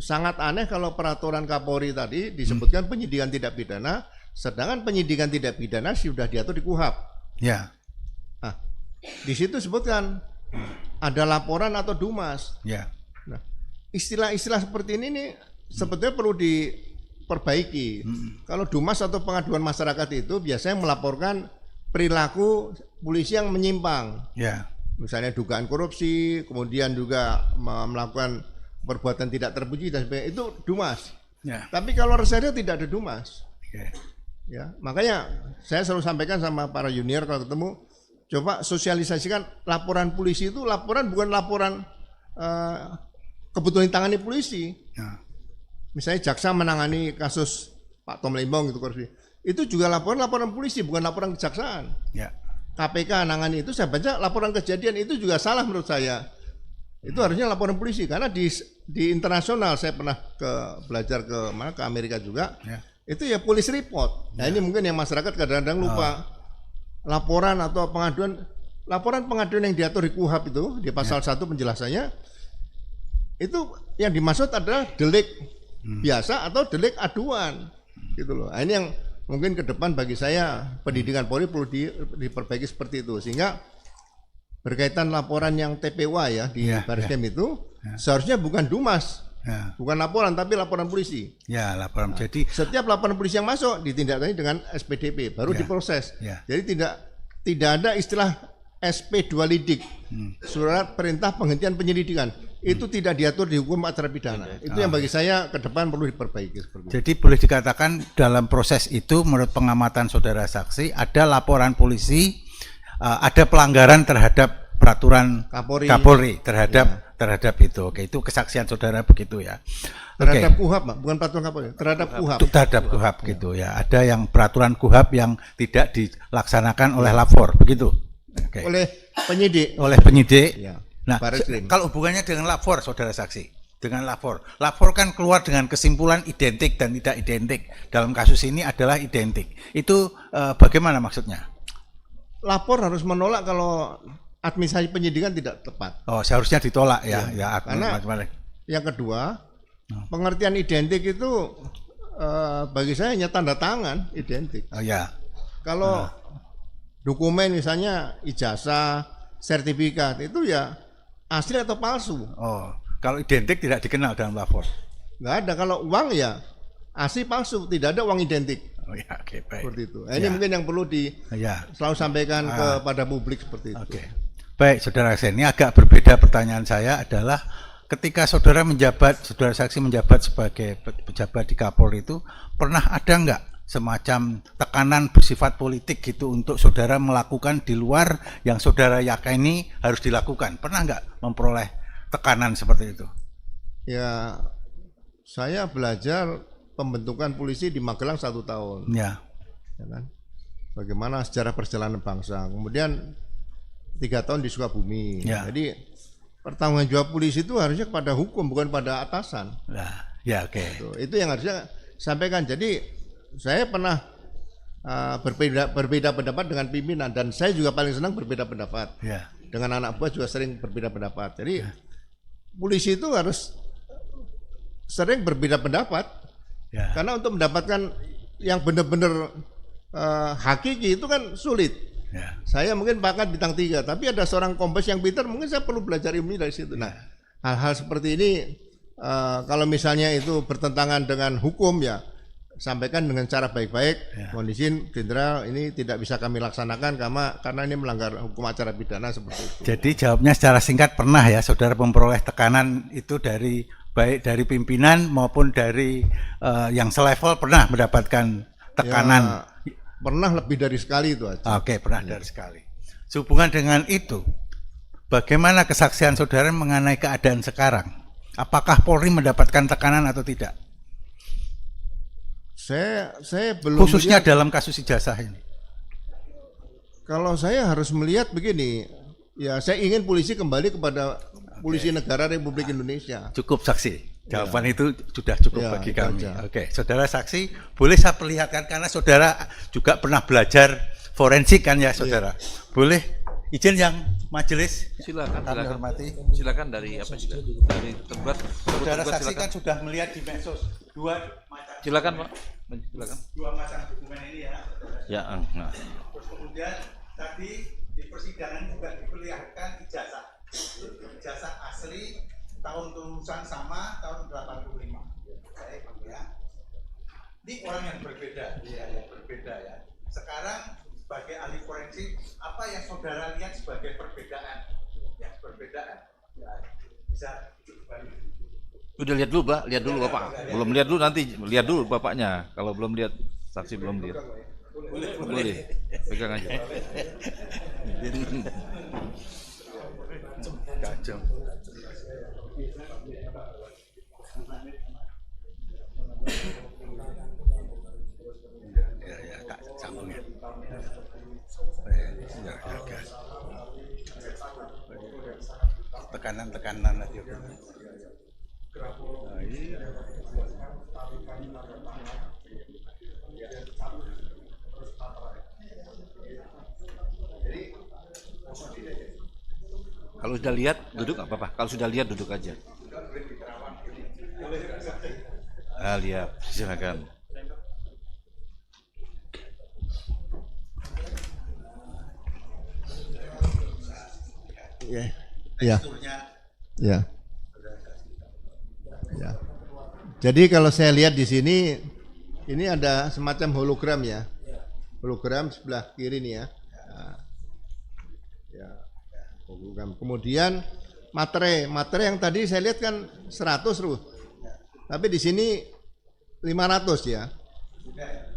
Speaker 2: sangat aneh kalau peraturan Kapolri tadi disebutkan penyidikan tidak pidana, sedangkan penyidikan tidak pidana sudah diatur di KUHP.
Speaker 3: Ya.
Speaker 2: Nah, di situ sebutkan ada laporan atau Dumas.
Speaker 3: Ya.
Speaker 2: Nah, istilah-istilah seperti ini nih sebetulnya perlu diperbaiki. Kalau Dumas atau pengaduan masyarakat itu biasanya melaporkan perilaku polisi yang menyimpang.
Speaker 3: Ya.
Speaker 2: Misalnya dugaan korupsi, kemudian juga melakukan perbuatan tidak terpuji dan sebagainya, itu Dumas.
Speaker 3: Ya.
Speaker 2: Tapi kalau reserse tidak ada Dumas.
Speaker 3: Oke.
Speaker 2: Ya, makanya saya selalu sampaikan sama para junior kalau ketemu, coba sosialisasikan laporan polisi itu laporan bukan laporan kebutuhan tangani polisi.
Speaker 3: Ya.
Speaker 2: Misalnya jaksa menangani kasus Pak Tom Lembong gitu korupsi. Itu juga laporan polisi bukan laporan kejaksaan.
Speaker 3: Ya.
Speaker 2: KPK nangani itu, saya baca laporan kejadian itu juga salah menurut saya. Itu harusnya laporan polisi karena di internasional saya pernah belajar ke Amerika juga.
Speaker 3: Ya.
Speaker 2: Itu ya police report. Nah, ini mungkin yang masyarakat kadang-kadang lupa. Laporan atau laporan pengaduan yang diatur di KUHP itu di pasal 1 penjelasannya itu yang dimaksud adalah delik biasa atau delik aduan gitu loh. Nah, ini yang mungkin ke depan bagi saya pendidikan Polri perlu diperbaiki seperti itu, sehingga berkaitan laporan yang TPWA ya di Bariskem itu seharusnya bukan Dumas. Bukan laporan tapi laporan polisi.
Speaker 3: Ya, laporan. Jadi
Speaker 2: setiap laporan polisi yang masuk ditindaklanjuti dengan SPDP baru diproses. Jadi tidak ada istilah SP2 lidik, surat perintah penghentian penyelidikan. Itu tidak diatur di hukum acara pidana. Itu yang bagi saya ke depan perlu diperbaiki seperti itu.
Speaker 3: Jadi boleh dikatakan dalam proses itu menurut pengamatan saudara saksi ada laporan polisi, ada pelanggaran terhadap peraturan Kapolri terhadap itu. Oke, itu kesaksian saudara begitu ya.
Speaker 2: Terhadap KUHP, bukan peraturan Kapolri, terhadap KUHP.
Speaker 3: Terhadap KUHP gitu ya. Ada yang peraturan KUHP yang tidak dilaksanakan oleh Lapor begitu. Oke.
Speaker 2: Oleh penyidik.
Speaker 3: Oleh penyidik.
Speaker 2: Ya.
Speaker 3: Nah,
Speaker 2: Bariskem.
Speaker 3: kalau hubungannya dengan Lapor saudara saksi, dengan Lapor kan keluar dengan kesimpulan identik dan tidak identik. Dalam kasus ini adalah identik. Itu bagaimana maksudnya?
Speaker 2: Lapor harus menolak kalau administrasi penyidikan tidak tepat.
Speaker 3: Oh, seharusnya ditolak ya.
Speaker 2: Karena yang kedua, pengertian identik itu bagi saya hanya tanda tangan identik.
Speaker 3: Oh ya.
Speaker 2: Kalau dokumen misalnya ijazah, sertifikat itu ya asli atau palsu.
Speaker 3: Oh, kalau identik tidak dikenal dalam Lapor.
Speaker 2: Nggak ada. Kalau uang ya asli palsu, tidak ada uang identik.
Speaker 3: Oh ya, oke, baik.
Speaker 2: Seperti itu. Nah, ini mungkin yang perlu selalu sampaikan kepada publik seperti itu.
Speaker 3: Oke. Baik, saudara saya, ini agak berbeda pertanyaan saya adalah ketika saudara saksi menjabat sebagai pejabat di Kapolri itu, pernah ada nggak semacam tekanan bersifat politik gitu untuk saudara melakukan di luar yang saudara yakini harus dilakukan? Pernah nggak memperoleh tekanan seperti itu?
Speaker 2: Ya, saya belajar pembentukan polisi di Magelang 1 tahun.
Speaker 3: Ya.
Speaker 2: Ya kan? Bagaimana sejarah perjalanan bangsa. Kemudian 3 tahun di Sukabumi.
Speaker 3: Ya.
Speaker 2: Jadi pertanggungjawab polisi itu harusnya kepada hukum, bukan pada atasan.
Speaker 3: Nah, ya oke.
Speaker 2: Itu yang harusnya sampaikan. Jadi saya pernah berbeda pendapat dengan pimpinan, dan saya juga paling senang berbeda pendapat.
Speaker 3: Ya.
Speaker 2: Dengan anak buah juga sering berbeda pendapat. Jadi polisi itu harus sering berbeda pendapat.
Speaker 3: Ya.
Speaker 2: Karena untuk mendapatkan yang benar-benar hakiki itu kan sulit.
Speaker 3: Ya.
Speaker 2: Saya mungkin pangkat bintang 3, tapi ada seorang kombes yang pintar, mungkin saya perlu belajar ilmu dari situ. Nah, hal-hal seperti ini kalau misalnya itu bertentangan dengan hukum, ya sampaikan dengan cara baik-baik.
Speaker 3: Ya.
Speaker 2: Mohon izin Jenderal, ini tidak bisa kami laksanakan karena ini melanggar hukum acara pidana seperti itu.
Speaker 3: Jadi jawabnya secara singkat, pernah ya saudara memperoleh tekanan itu dari baik dari pimpinan maupun dari yang selevel, pernah mendapatkan tekanan?
Speaker 2: Ya, pernah lebih dari sekali itu aja.
Speaker 3: Oke, pernah dari sekali. Sehubungan dengan itu, bagaimana kesaksian saudara mengenai keadaan sekarang? Apakah Polri mendapatkan tekanan atau tidak?
Speaker 2: Saya belum
Speaker 3: Khususnya
Speaker 2: melihat,
Speaker 3: dalam kasus ijazah ini.
Speaker 2: kalau saya harus melihat begini, ya saya ingin polisi kembali kepada polisi negara Republik Indonesia.
Speaker 3: Cukup saksi. Jawaban itu sudah cukup
Speaker 2: Ya,
Speaker 3: bagi
Speaker 2: itu
Speaker 3: kami.
Speaker 2: aja.
Speaker 3: Oke, saudara saksi, boleh saya perlihatkan karena saudara juga pernah belajar forensik kan ya saudara. Boleh izin yang majelis?
Speaker 1: Silakan,
Speaker 3: Kami
Speaker 1: silakan.
Speaker 3: hormati.
Speaker 1: Silakan dari apa juga? Dari tergugat.
Speaker 3: Saudara
Speaker 1: Tergugat,
Speaker 3: saksi
Speaker 1: silakan.
Speaker 3: kan sudah melihat di medsos dua macam
Speaker 1: Silakan, Pak. Silakan.
Speaker 3: dokumen ini ya.
Speaker 1: Ya, nah.
Speaker 3: Terus kemudian tadi di persidangan juga diperlihatkan ijazah asli, tahun kelulusan sama, tahun 85. Baik, ya. Ini orang yang berbeda, yang berbeda ya. Sekarang sebagai ahli forensik, apa yang saudara lihat sebagai perbedaan? Ya, perbedaan. Ya, bisa dibalik.
Speaker 1: Udah lihat dulu, Pak. Lihat dulu, Bapak. Belum lihat dulu, nanti lihat dulu Bapaknya. Kalau belum lihat, saksi belum lihat. Boleh. Pegang aja.
Speaker 3: Kacau. Ya, Kak, sambung ya. Ya. Tekanan lagi.
Speaker 1: Kalau sudah lihat, duduk nggak apa-apa. Kalau sudah lihat, duduk aja. Lihat, silakan.
Speaker 2: Ya. Ya. Ya. Ya. Jadi kalau saya lihat di sini, ini ada semacam hologram ya. Hologram sebelah kiri nih ya. Nah. Ya. Hologram. Kemudian materai yang tadi saya lihat kan 100 Ruh. Tapi di sini 500 ya.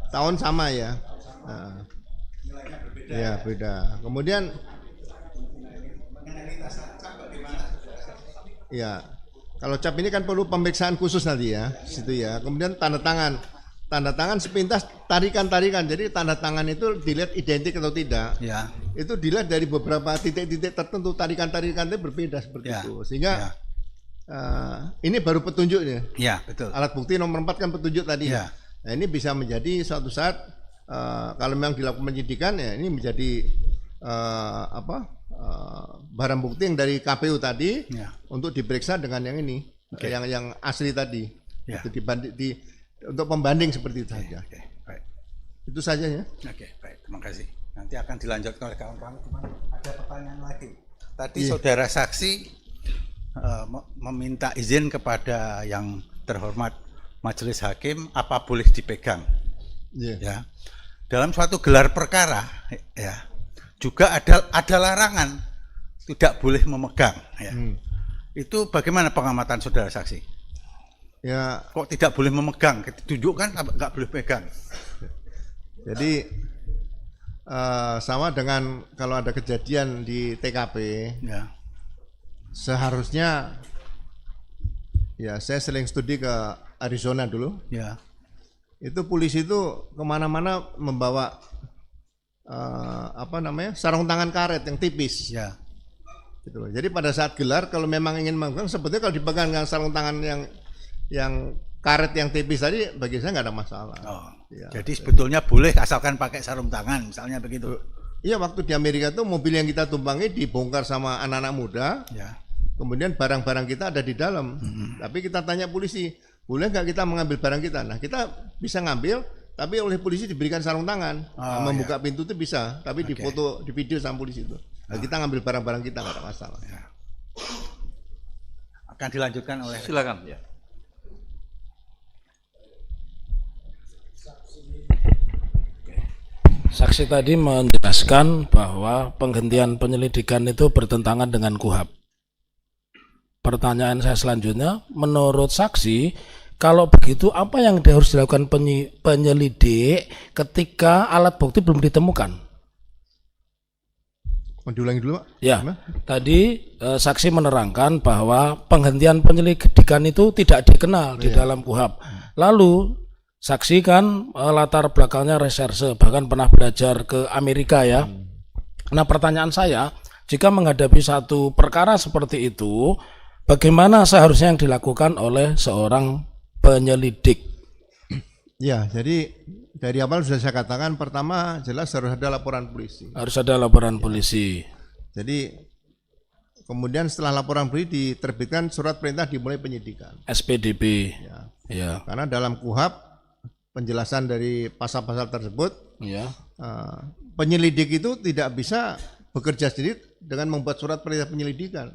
Speaker 2: Tahun sama ya. Nah. Ya, beda. Kemudian ya, kalau cap ini kan perlu pemeriksaan khusus nanti ya, situ ya. Kemudian tanda tangan sepintas tarikan. Jadi tanda tangan itu dilihat identik atau tidak.
Speaker 3: Ya.
Speaker 2: Itu dilihat dari beberapa titik-titik tertentu, tarikan-tarikannya berbeda seperti
Speaker 3: Ya.
Speaker 2: itu. Sehingga
Speaker 3: Ya.
Speaker 2: ini baru petunjuknya.
Speaker 3: Ya, betul.
Speaker 2: Alat bukti nomor 4 kan petunjuk tadi.
Speaker 3: Ya.
Speaker 2: Nah, ini bisa menjadi suatu saat kalau memang dilakukan penyidikan ya, ini menjadi barang bukti yang dari KPU tadi
Speaker 3: Ya.
Speaker 2: untuk diperiksa dengan yang ini,
Speaker 3: Oke.
Speaker 2: yang asli tadi.
Speaker 3: Ya.
Speaker 2: Itu untuk pembanding seperti itu saja.
Speaker 3: Oke, baik.
Speaker 2: Itu saja ya.
Speaker 3: Oke, baik. Terima kasih. Nanti akan dilanjutkan oleh kawan-kawan. Ada pertanyaan lagi. Tadi
Speaker 2: Iya.
Speaker 3: saudara saksi meminta izin kepada yang terhormat majelis hakim apa boleh dipegang.
Speaker 2: Iya.
Speaker 3: Ya, dalam suatu gelar perkara, ya juga ada larangan tidak boleh memegang. Ya. Itu bagaimana pengamatan saudara saksi?
Speaker 2: Ya,
Speaker 3: Kok tidak boleh memegang? Tunjukkan nggak boleh pegang.
Speaker 2: jadi sama dengan kalau ada kejadian di TKP,
Speaker 3: Ya.
Speaker 2: seharusnya ya saya sering studi ke Arizona dulu.
Speaker 3: Ya.
Speaker 2: Itu polisi itu kemana-mana membawa sarung tangan karet yang tipis.
Speaker 3: Ya.
Speaker 2: Gitu loh. Jadi pada saat gelar kalau memang ingin memegang, sebetulnya kalau dipegang dengan sarung tangan yang karet yang tipis tadi, bagi saya nggak ada masalah.
Speaker 3: Oh.
Speaker 2: Ya.
Speaker 3: Jadi sebetulnya boleh asalkan pakai sarung tangan, misalnya begitu.
Speaker 2: Iya, waktu di Amerika tuh mobil yang kita tumpangi dibongkar sama anak-anak muda.
Speaker 3: Ya.
Speaker 2: Kemudian barang-barang kita ada di dalam. Tapi kita tanya polisi, boleh nggak kita mengambil barang kita? Nah, kita bisa ngambil, tapi oleh polisi diberikan sarung tangan.
Speaker 3: Oh,
Speaker 2: Membuka pintu itu bisa, tapi
Speaker 3: Oke.
Speaker 2: difoto, di video sama polisi itu. Nah, kita ngambil barang-barang kita nggak ada masalah.
Speaker 3: Ya. Akan dilanjutkan oleh
Speaker 1: Silakan ya.
Speaker 4: Saksi tadi menjelaskan bahwa penghentian penyelidikan itu bertentangan dengan KUHAP. Pertanyaan saya selanjutnya, menurut saksi, kalau begitu apa yang harus dilakukan penyelidik ketika alat bukti belum ditemukan?
Speaker 2: Mau diulangi dulu, Pak?
Speaker 4: Ya,
Speaker 2: Gimana?
Speaker 4: tadi saksi menerangkan bahwa penghentian penyelidikan itu tidak dikenal di dalam KUHAP. Lalu saksi kan latar belakangnya reserse, bahkan pernah belajar ke Amerika ya. Nah, pertanyaan saya, jika menghadapi satu perkara seperti itu, bagaimana seharusnya yang dilakukan oleh seorang penyelidik?
Speaker 2: Ya, jadi dari awal sudah saya katakan, pertama jelas harus ada laporan polisi.
Speaker 4: Harus ada laporan polisi.
Speaker 2: Jadi kemudian setelah laporan polisi diterbitkan surat perintah dimulai penyidikan.
Speaker 4: SPDP.
Speaker 2: Ya.
Speaker 4: Ya,
Speaker 2: Karena dalam KUHAP penjelasan dari pasal-pasal tersebut,
Speaker 4: ya,
Speaker 2: penyelidik itu tidak bisa bekerja sendiri dengan membuat surat perintah penyelidikan.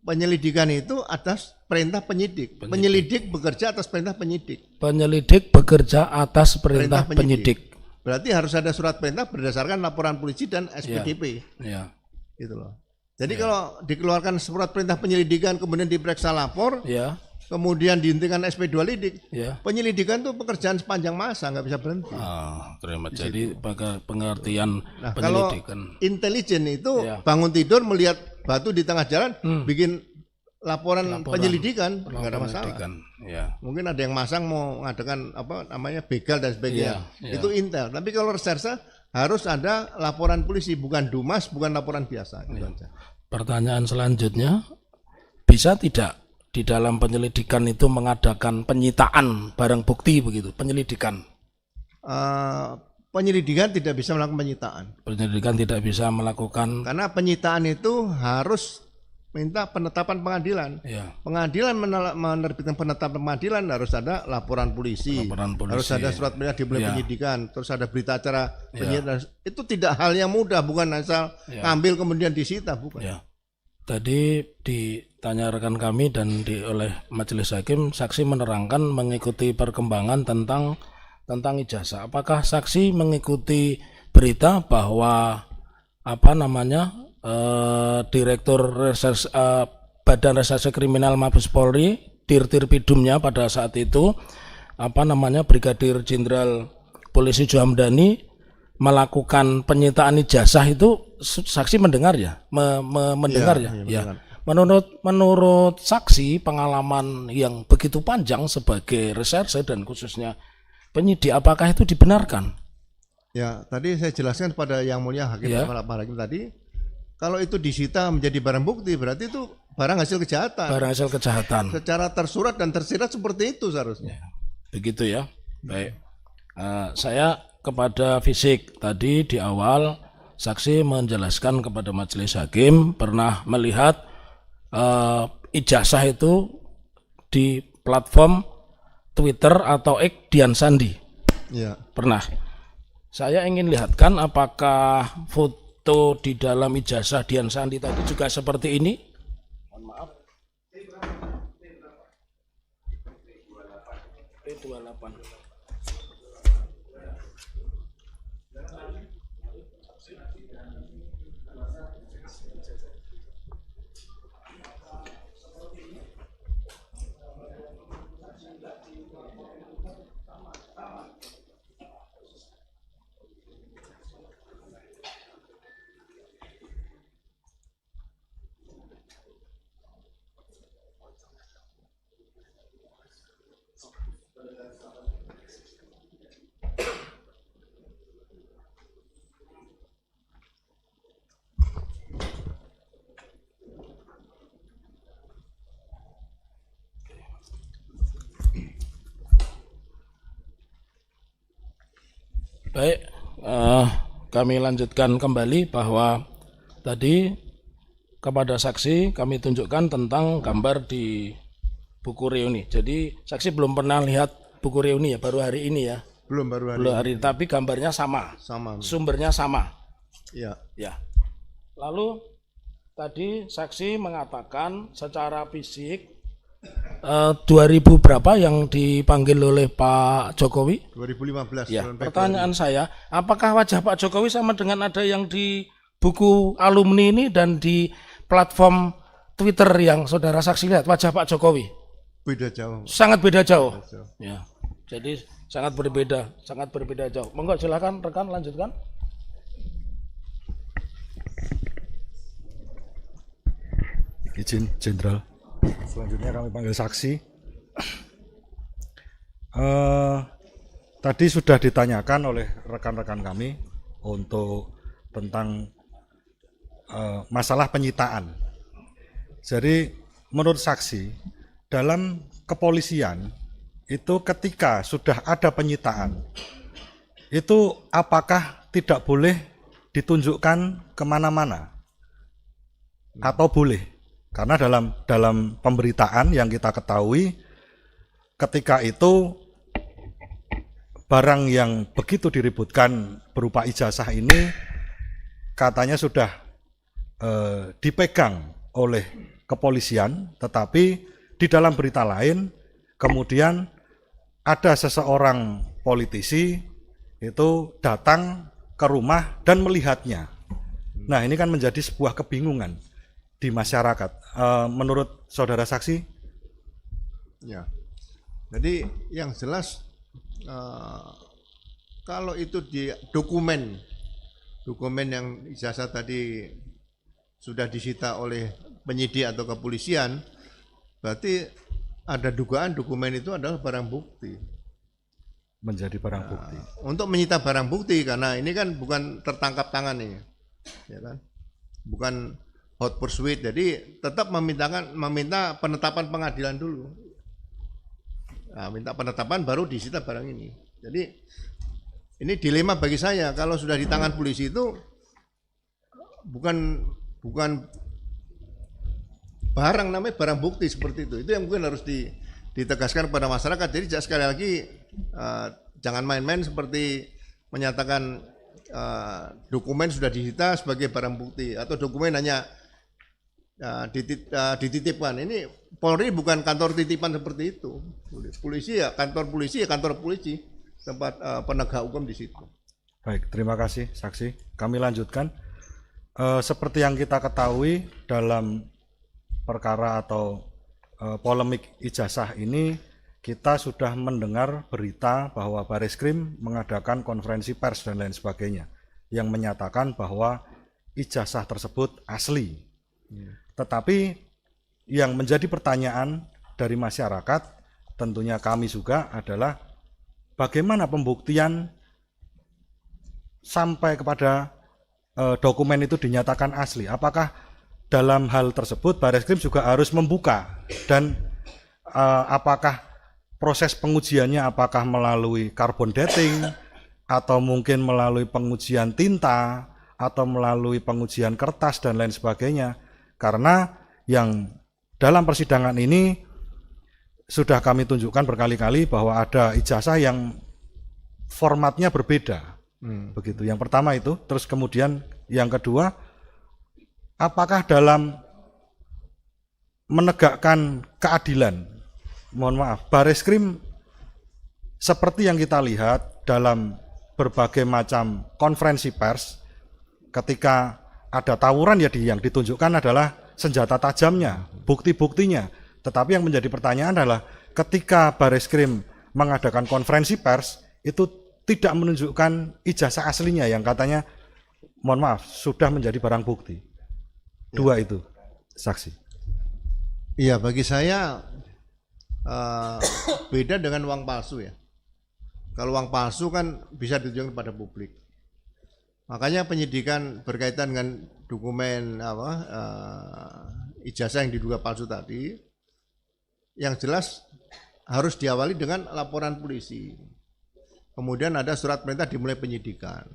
Speaker 2: Penyelidikan itu atas perintah penyidik. Penyelidik bekerja atas perintah penyidik.
Speaker 4: Penyelidik bekerja atas perintah penyidik.
Speaker 2: Berarti harus ada surat perintah berdasarkan laporan polisi dan SPDP.
Speaker 4: Ya,
Speaker 2: Gitu loh. Jadi kalau dikeluarkan surat perintah penyelidikan kemudian diperiksa lapor,
Speaker 4: ya,
Speaker 2: kemudian dihentikan SP2 lidik,
Speaker 4: ya.
Speaker 2: penyelidikan itu pekerjaan sepanjang masa, nggak bisa berhenti.
Speaker 4: Terima. Jadi pengertian
Speaker 2: Nah, kalau
Speaker 4: penyelidikan.
Speaker 2: intelijen itu
Speaker 4: Ya.
Speaker 2: bangun tidur melihat batu di tengah jalan, bikin laporan penyelidikan, nggak ada masalah.
Speaker 4: Penyidikan, ya.
Speaker 2: Mungkin ada yang masang mau mengadakan begal dan sebagainya.
Speaker 4: Iya, iya.
Speaker 2: Itu intel. Tapi kalau reserse harus ada laporan polisi, bukan dumas, bukan laporan biasa. Gitu aja.
Speaker 4: Pertanyaan selanjutnya, bisa tidak di dalam penyelidikan itu mengadakan penyitaan barang bukti begitu? Penyelidikan.
Speaker 2: Penyelidikan tidak bisa melakukan penyitaan.
Speaker 4: Penyelidikan tidak bisa melakukan.
Speaker 2: Karena penyitaan itu harus minta penetapan pengadilan.
Speaker 4: Ya,
Speaker 2: Pengadilan menerbitkan penetapan pengadilan harus ada laporan polisi,
Speaker 4: Laporan polisi.
Speaker 2: harus ada surat perintah dimulai
Speaker 4: Ya.
Speaker 2: penyidikan, terus ada berita acara
Speaker 4: Ya.
Speaker 2: penyidikan. Itu tidak hal yang mudah, bukan asal
Speaker 4: Ya.
Speaker 2: ngambil kemudian disita, bukan.
Speaker 4: ya. Tadi ditanya rekan kami dan oleh majelis hakim, saksi menerangkan mengikuti perkembangan tentang ijazah. Apakah saksi mengikuti berita bahwa Direktur Badan Reserse Kriminal Mabes Polri, Dirtirpidumnya pada saat itu Brigadir Jenderal Polisi Juhamdani melakukan penyitaan ijazah itu, saksi mendengar ya, mendengar ya.
Speaker 2: mendengar.
Speaker 4: Menurut saksi, pengalaman yang begitu panjang sebagai reserse dan khususnya penyidik, apakah itu dibenarkan?
Speaker 2: Ya, tadi saya jelaskan kepada Yang Mulia Hakim
Speaker 4: Ya.
Speaker 2: Pak Hakim tadi, kalau itu disita menjadi barang bukti, berarti itu barang hasil kejahatan.
Speaker 4: Barang hasil kejahatan.
Speaker 2: Secara tersurat dan tersirat seperti itu seharusnya.
Speaker 4: Begitu ya. Baik. Saya kepada fisik tadi di awal saksi menjelaskan kepada majelis hakim pernah melihat ijazah itu di platform Twitter atau X Dian Sandi.
Speaker 2: Ya.
Speaker 4: Pernah. Saya ingin lihatkan apakah foto di dalam ijazah Dian Sandi tadi juga seperti ini. Mohon maaf. P28. Baik, kami lanjutkan kembali bahwa tadi kepada saksi kami tunjukkan tentang gambar di buku reuni. Jadi saksi belum pernah lihat buku reuni ya, baru hari ini ya.
Speaker 2: Belum, baru hari
Speaker 4: Belum
Speaker 2: ini.
Speaker 4: hari, tapi gambarnya sama,
Speaker 2: Sama.
Speaker 4: sumbernya sama.
Speaker 2: Ya.
Speaker 4: Ya. Lalu tadi saksi mengatakan secara fisik 2000 berapa yang dipanggil oleh Pak Jokowi?
Speaker 2: 2015.
Speaker 4: Ya,
Speaker 2: bulan
Speaker 4: pertanyaan saya, apakah wajah Pak Jokowi sama dengan ada yang di buku alumni ini dan di platform Twitter yang saudara saksi lihat, wajah Pak Jokowi?
Speaker 2: Februari. Beda jauh.
Speaker 4: Sangat beda jauh.
Speaker 2: Beda jauh.
Speaker 4: Ya. Jadi sangat berbeda jauh. Monggo silakan rekan lanjutkan.
Speaker 7: Izin Jenderal. Selanjutnya kami panggil saksi. Tadi sudah ditanyakan oleh rekan-rekan kami untuk tentang masalah penyitaan. Jadi menurut saksi, dalam kepolisian itu ketika sudah ada penyitaan, itu apakah tidak boleh ditunjukkan kemana-mana atau boleh? Karena dalam pemberitaan yang kita ketahui, ketika itu barang yang begitu diributkan berupa ijazah ini katanya sudah dipegang oleh kepolisian, tetapi di dalam berita lain kemudian ada seseorang politisi itu datang ke rumah dan melihatnya. Nah, ini kan menjadi sebuah kebingungan di masyarakat. Menurut saudara saksi?
Speaker 2: Ya. Jadi yang jelas kalau itu di dokumen yang ijazah tadi sudah disita oleh penyidik atau kepolisian, berarti ada dugaan dokumen itu adalah barang bukti.
Speaker 7: Menjadi barang bukti.
Speaker 2: Untuk menyita barang bukti, karena ini kan bukan tertangkap tangan nih, ya kan? Bukan hot pursuit, jadi tetap meminta penetapan pengadilan dulu. Nah, minta penetapan baru disita barang ini. Jadi ini dilema bagi saya, kalau sudah di tangan polisi itu bukan barang, namanya barang bukti seperti itu. Itu yang mungkin harus ditegaskan kepada masyarakat. Jadi sekali lagi jangan main-main seperti menyatakan dokumen sudah disita sebagai barang bukti atau dokumen hanya dititipkan. Ini Polri bukan kantor titipan seperti itu. Polisi ya kantor polisi, tempat penegak hukum di situ.
Speaker 7: Baik, terima kasih saksi. Kami lanjutkan. Seperti yang kita ketahui dalam perkara atau polemik ijazah ini, kita sudah mendengar berita bahwa Bareskrim mengadakan konferensi pers dan lain sebagainya yang menyatakan bahwa ijazah tersebut asli. Tetapi yang menjadi pertanyaan dari masyarakat, tentunya kami juga, adalah bagaimana pembuktian sampai kepada dokumen itu dinyatakan asli. Apakah dalam hal tersebut Bareskrim juga harus membuka, dan apakah proses pengujiannya apakah melalui carbon dating atau mungkin melalui pengujian tinta atau melalui pengujian kertas dan lain sebagainya. Karena yang dalam persidangan ini sudah kami tunjukkan berkali-kali bahwa ada ijazah yang formatnya berbeda. Begitu. Yang pertama itu, terus kemudian yang kedua, apakah dalam menegakkan keadilan, mohon maaf, Bareskrim seperti yang kita lihat dalam berbagai macam konferensi pers, ketika ada tawuran ya yang ditunjukkan adalah senjata tajamnya, bukti-buktinya. Tetapi yang menjadi pertanyaan adalah ketika Bareskrim mengadakan konferensi pers itu tidak menunjukkan ijazah aslinya yang katanya, mohon maaf, sudah menjadi barang bukti. Dua itu, saksi.
Speaker 2: Iya, bagi saya beda dengan uang palsu ya. Kalau uang palsu kan bisa ditunjukkan kepada publik. Makanya penyidikan berkaitan dengan dokumen ijazah yang diduga palsu tadi, yang jelas harus diawali dengan laporan polisi. Kemudian ada surat perintah dimulai penyidikan.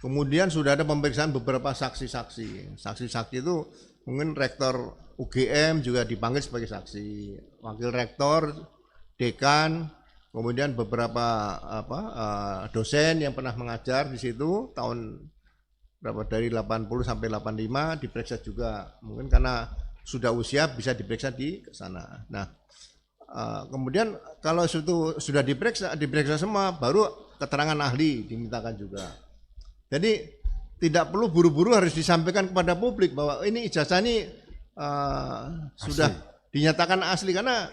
Speaker 2: Kemudian sudah ada pemeriksaan beberapa saksi-saksi. Saksi-saksi itu mungkin rektor UGM juga dipanggil sebagai saksi, wakil rektor, dekan, kemudian beberapa dosen yang pernah mengajar di situ tahun berapa dari 80 sampai 85 diperiksa juga. Mungkin karena sudah usia bisa diperiksa di sana. Nah, kemudian kalau itu sudah diperiksa semua, baru keterangan ahli dimintakan juga. Jadi tidak perlu buru-buru harus disampaikan kepada publik bahwa ini ijazah ini sudah dinyatakan asli, karena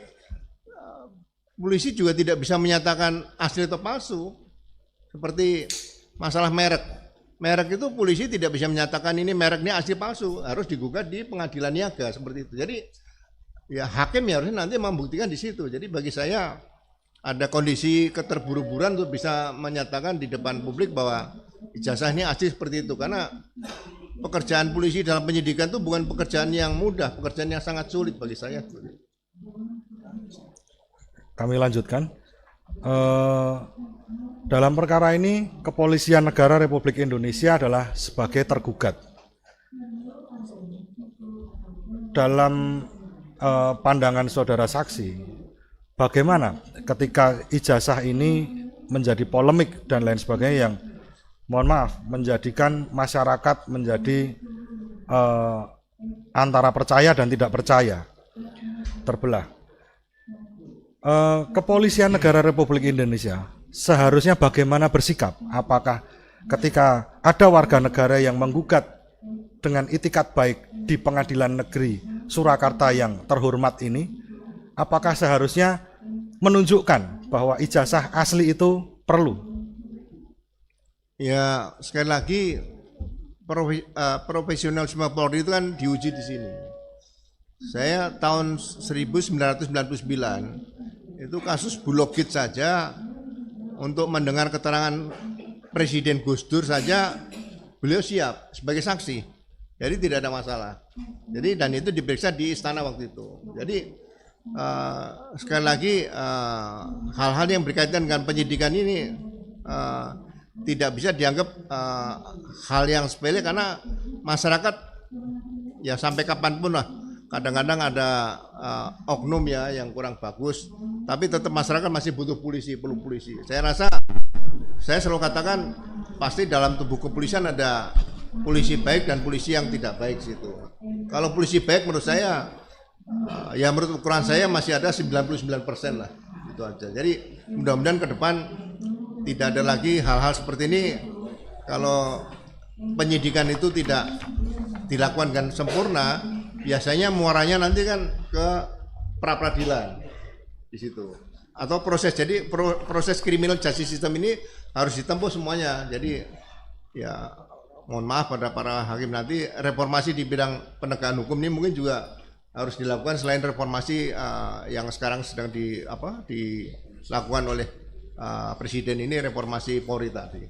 Speaker 2: polisi juga tidak bisa menyatakan asli atau palsu. Seperti masalah merek. Merek itu polisi tidak bisa menyatakan ini mereknya asli palsu, harus digugat di pengadilan niaga seperti itu. Jadi ya hakim ya harusnya nanti membuktikan di situ. Jadi bagi saya ada kondisi keterburu-buruan untuk bisa menyatakan di depan publik bahwa ijazah ini asli seperti itu, karena pekerjaan polisi dalam penyidikan itu bukan pekerjaan yang mudah, pekerjaan yang sangat sulit bagi saya.
Speaker 7: Kami lanjutkan. Dalam perkara ini, Kepolisian Negara Republik Indonesia adalah sebagai tergugat. Dalam pandangan saudara saksi, bagaimana ketika ijazah ini menjadi polemik dan lain sebagainya yang mohon maaf menjadikan masyarakat menjadi antara percaya dan tidak percaya, terbelah. Kepolisian Negara Republik Indonesia seharusnya bagaimana bersikap? Apakah ketika ada warga negara yang menggugat dengan itikat baik di Pengadilan Negeri Surakarta yang terhormat ini, apakah seharusnya menunjukkan bahwa ijazah asli itu perlu?
Speaker 2: Ya, sekali lagi profesionalisme Polri itu kan diuji di sini. Saya tahun 1999 itu kasus Bulogit saja, untuk mendengar keterangan Presiden Gus Dur saja beliau siap sebagai saksi. Jadi tidak ada masalah. Jadi dan itu diperiksa di istana waktu itu. Jadi sekali lagi hal-hal yang berkaitan dengan penyidikan ini tidak bisa dianggap hal yang sepele, karena masyarakat ya sampai kapanpun lah kadang-kadang ada oknum ya yang kurang bagus, tapi tetap masyarakat masih butuh polisi, perlu polisi. Saya rasa saya selalu katakan pasti dalam tubuh kepolisian ada polisi baik dan polisi yang tidak baik situ. Kalau polisi baik menurut saya ya menurut ukuran saya masih ada 99% lah, itu aja. Jadi mudah-mudahan ke depan tidak ada lagi hal-hal seperti ini. Kalau penyidikan itu tidak dilakukan dengan sempurna, biasanya muaranya nanti kan ke pra-peradilan di situ. Atau proses, jadi proses criminal justice system ini harus ditempuh semuanya. Jadi ya mohon maaf pada para hakim nanti, reformasi di bidang penegakan hukum ini mungkin juga harus dilakukan selain reformasi yang sekarang sedang dilakukan oleh Presiden ini, reformasi Polri tadi.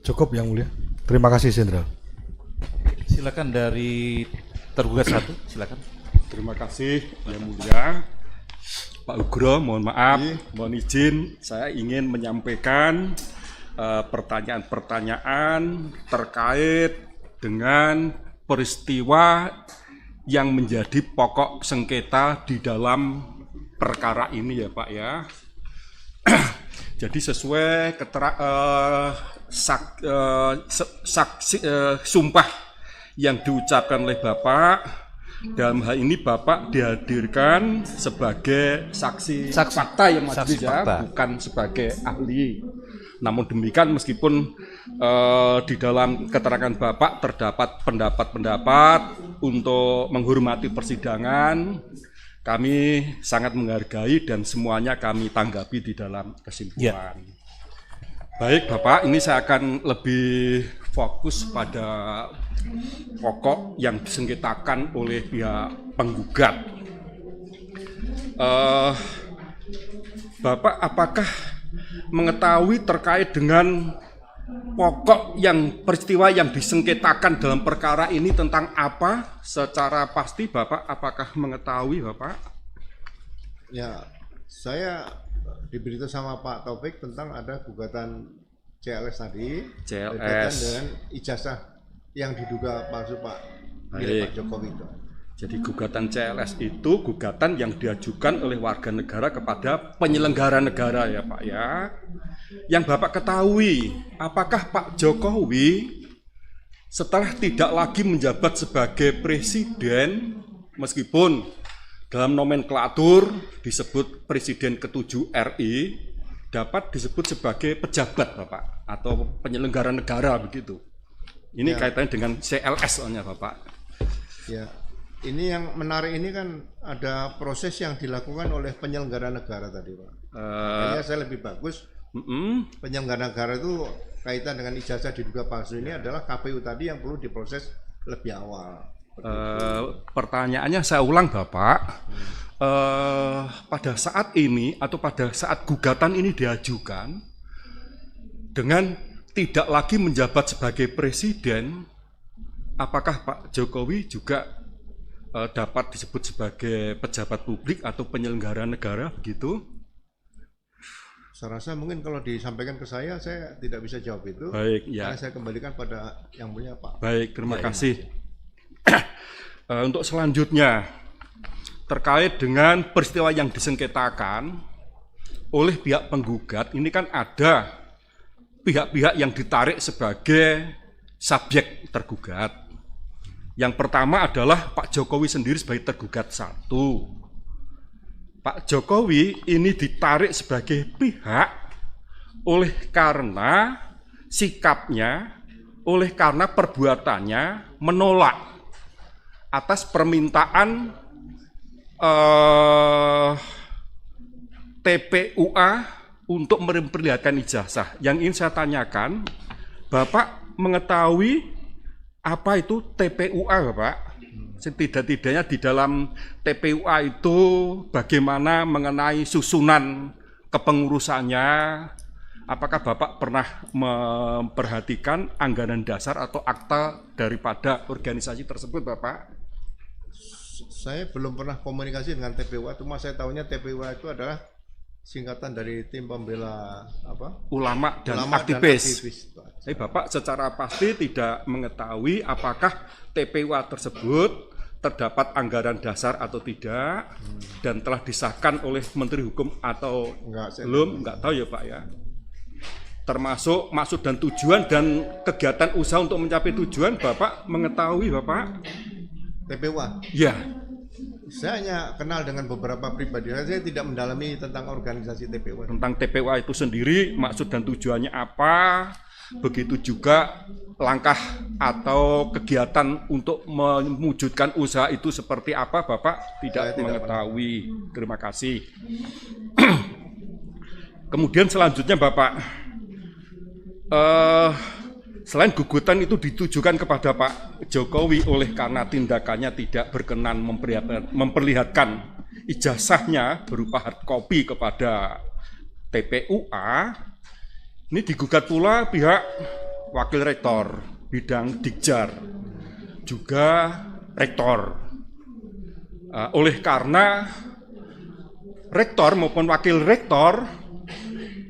Speaker 7: Cukup Yang Mulia. Terima kasih Jenderal.
Speaker 1: Silakan dari tergugat satu, silakan.
Speaker 8: Terima kasih Yang Mulia. Pak Ugro, mohon maaf, mohon izin, saya ingin menyampaikan pertanyaan-pertanyaan terkait dengan peristiwa yang menjadi pokok sengketa di dalam perkara ini ya Pak ya. Jadi sesuai sumpah yang diucapkan oleh Bapak, dalam hal ini Bapak dihadirkan sebagai saksi fakta yang majelis ya, bukan sebagai ahli. Namun demikian meskipun di dalam keterangan Bapak terdapat pendapat-pendapat untuk menghormati persidangan, kami sangat menghargai dan semuanya kami tanggapi di dalam kesimpulan. Ya. Baik Bapak, ini saya akan lebih fokus pada pokok yang disengketakan oleh pihak penggugat. Bapak apakah mengetahui terkait dengan pokok yang peristiwa yang disengketakan dalam perkara ini tentang apa secara pasti? Bapak apakah mengetahui, Bapak?
Speaker 2: Ya, saya diberitahu sama Pak Taufik tentang ada gugatan CLS tadi berkaitan dengan ijazah yang diduga palsu Pak milik Pak Jokowi itu.
Speaker 8: Jadi gugatan CLS itu gugatan yang diajukan oleh warga negara kepada penyelenggara negara ya Pak ya. Yang Bapak ketahui, apakah Pak Jokowi setelah tidak lagi menjabat sebagai presiden, meskipun dalam nomenklatur disebut Presiden ke-7 RI, dapat disebut sebagai pejabat Bapak atau penyelenggara negara begitu. Ini kaitannya dengan CLS soalnya Bapak.
Speaker 2: Ya, ini yang menarik ini kan ada proses yang dilakukan oleh penyelenggara negara tadi Pak. Kayaknya saya lebih bagus penyelenggara negara itu kaitan dengan ijazah diduga palsu ini adalah KPU tadi yang perlu diproses lebih awal.
Speaker 8: Pertanyaannya saya ulang Bapak, pada saat ini atau pada saat gugatan ini diajukan dengan tidak lagi menjabat sebagai presiden, apakah Pak Jokowi juga dapat disebut sebagai pejabat publik atau penyelenggara negara begitu?
Speaker 2: Saya rasa mungkin kalau disampaikan ke saya tidak bisa jawab itu.
Speaker 8: Baik, ya.
Speaker 2: Karena saya kembalikan pada yang punya Pak.
Speaker 8: Baik, terima kasih. Untuk selanjutnya, terkait dengan peristiwa yang disengketakan oleh pihak penggugat, ini kan ada pihak-pihak yang ditarik sebagai subjek tergugat. Yang pertama adalah Pak Jokowi sendiri sebagai tergugat satu. Pak Jokowi ini ditarik sebagai pihak oleh karena sikapnya, oleh karena perbuatannya menolak atas permintaan TPUA untuk memperlihatkan ijazah. Yang ingin saya tanyakan, Bapak mengetahui apa itu TPUA, Bapak? Setidak-tidaknya di dalam TPUA itu bagaimana mengenai susunan kepengurusannya? Apakah Bapak pernah memperhatikan anggaran dasar atau akta daripada organisasi tersebut, Bapak?
Speaker 2: Saya belum pernah komunikasi dengan TPUA, cuma saya tahunya TPUA itu adalah singkatan dari tim pembela
Speaker 8: ulama dan aktivis. Tapi Bapak secara pasti tidak mengetahui apakah TPUA tersebut terdapat anggaran dasar atau tidak dan telah disahkan oleh Menteri Hukum atau belum, enggak tahu ya Pak ya. Termasuk maksud dan tujuan dan kegiatan usaha untuk mencapai tujuan Bapak mengetahui Bapak?
Speaker 2: TPUA?
Speaker 8: Ya.
Speaker 2: Saya hanya kenal dengan beberapa pribadi, saya tidak mendalami tentang organisasi TPUA.
Speaker 8: Tentang TPUA itu sendiri maksud dan tujuannya apa? Begitu juga langkah atau kegiatan untuk mewujudkan usaha itu seperti apa, Bapak tidak mengetahui. Terima kasih. Kemudian selanjutnya Bapak, selain gugatan itu ditujukan kepada Pak Jokowi oleh karena tindakannya tidak berkenan memperlihatkan ijazahnya berupa hard copy kepada TPUA, ini digugat pula pihak Wakil Rektor bidang Dikjar, juga Rektor. Oleh karena Rektor maupun Wakil Rektor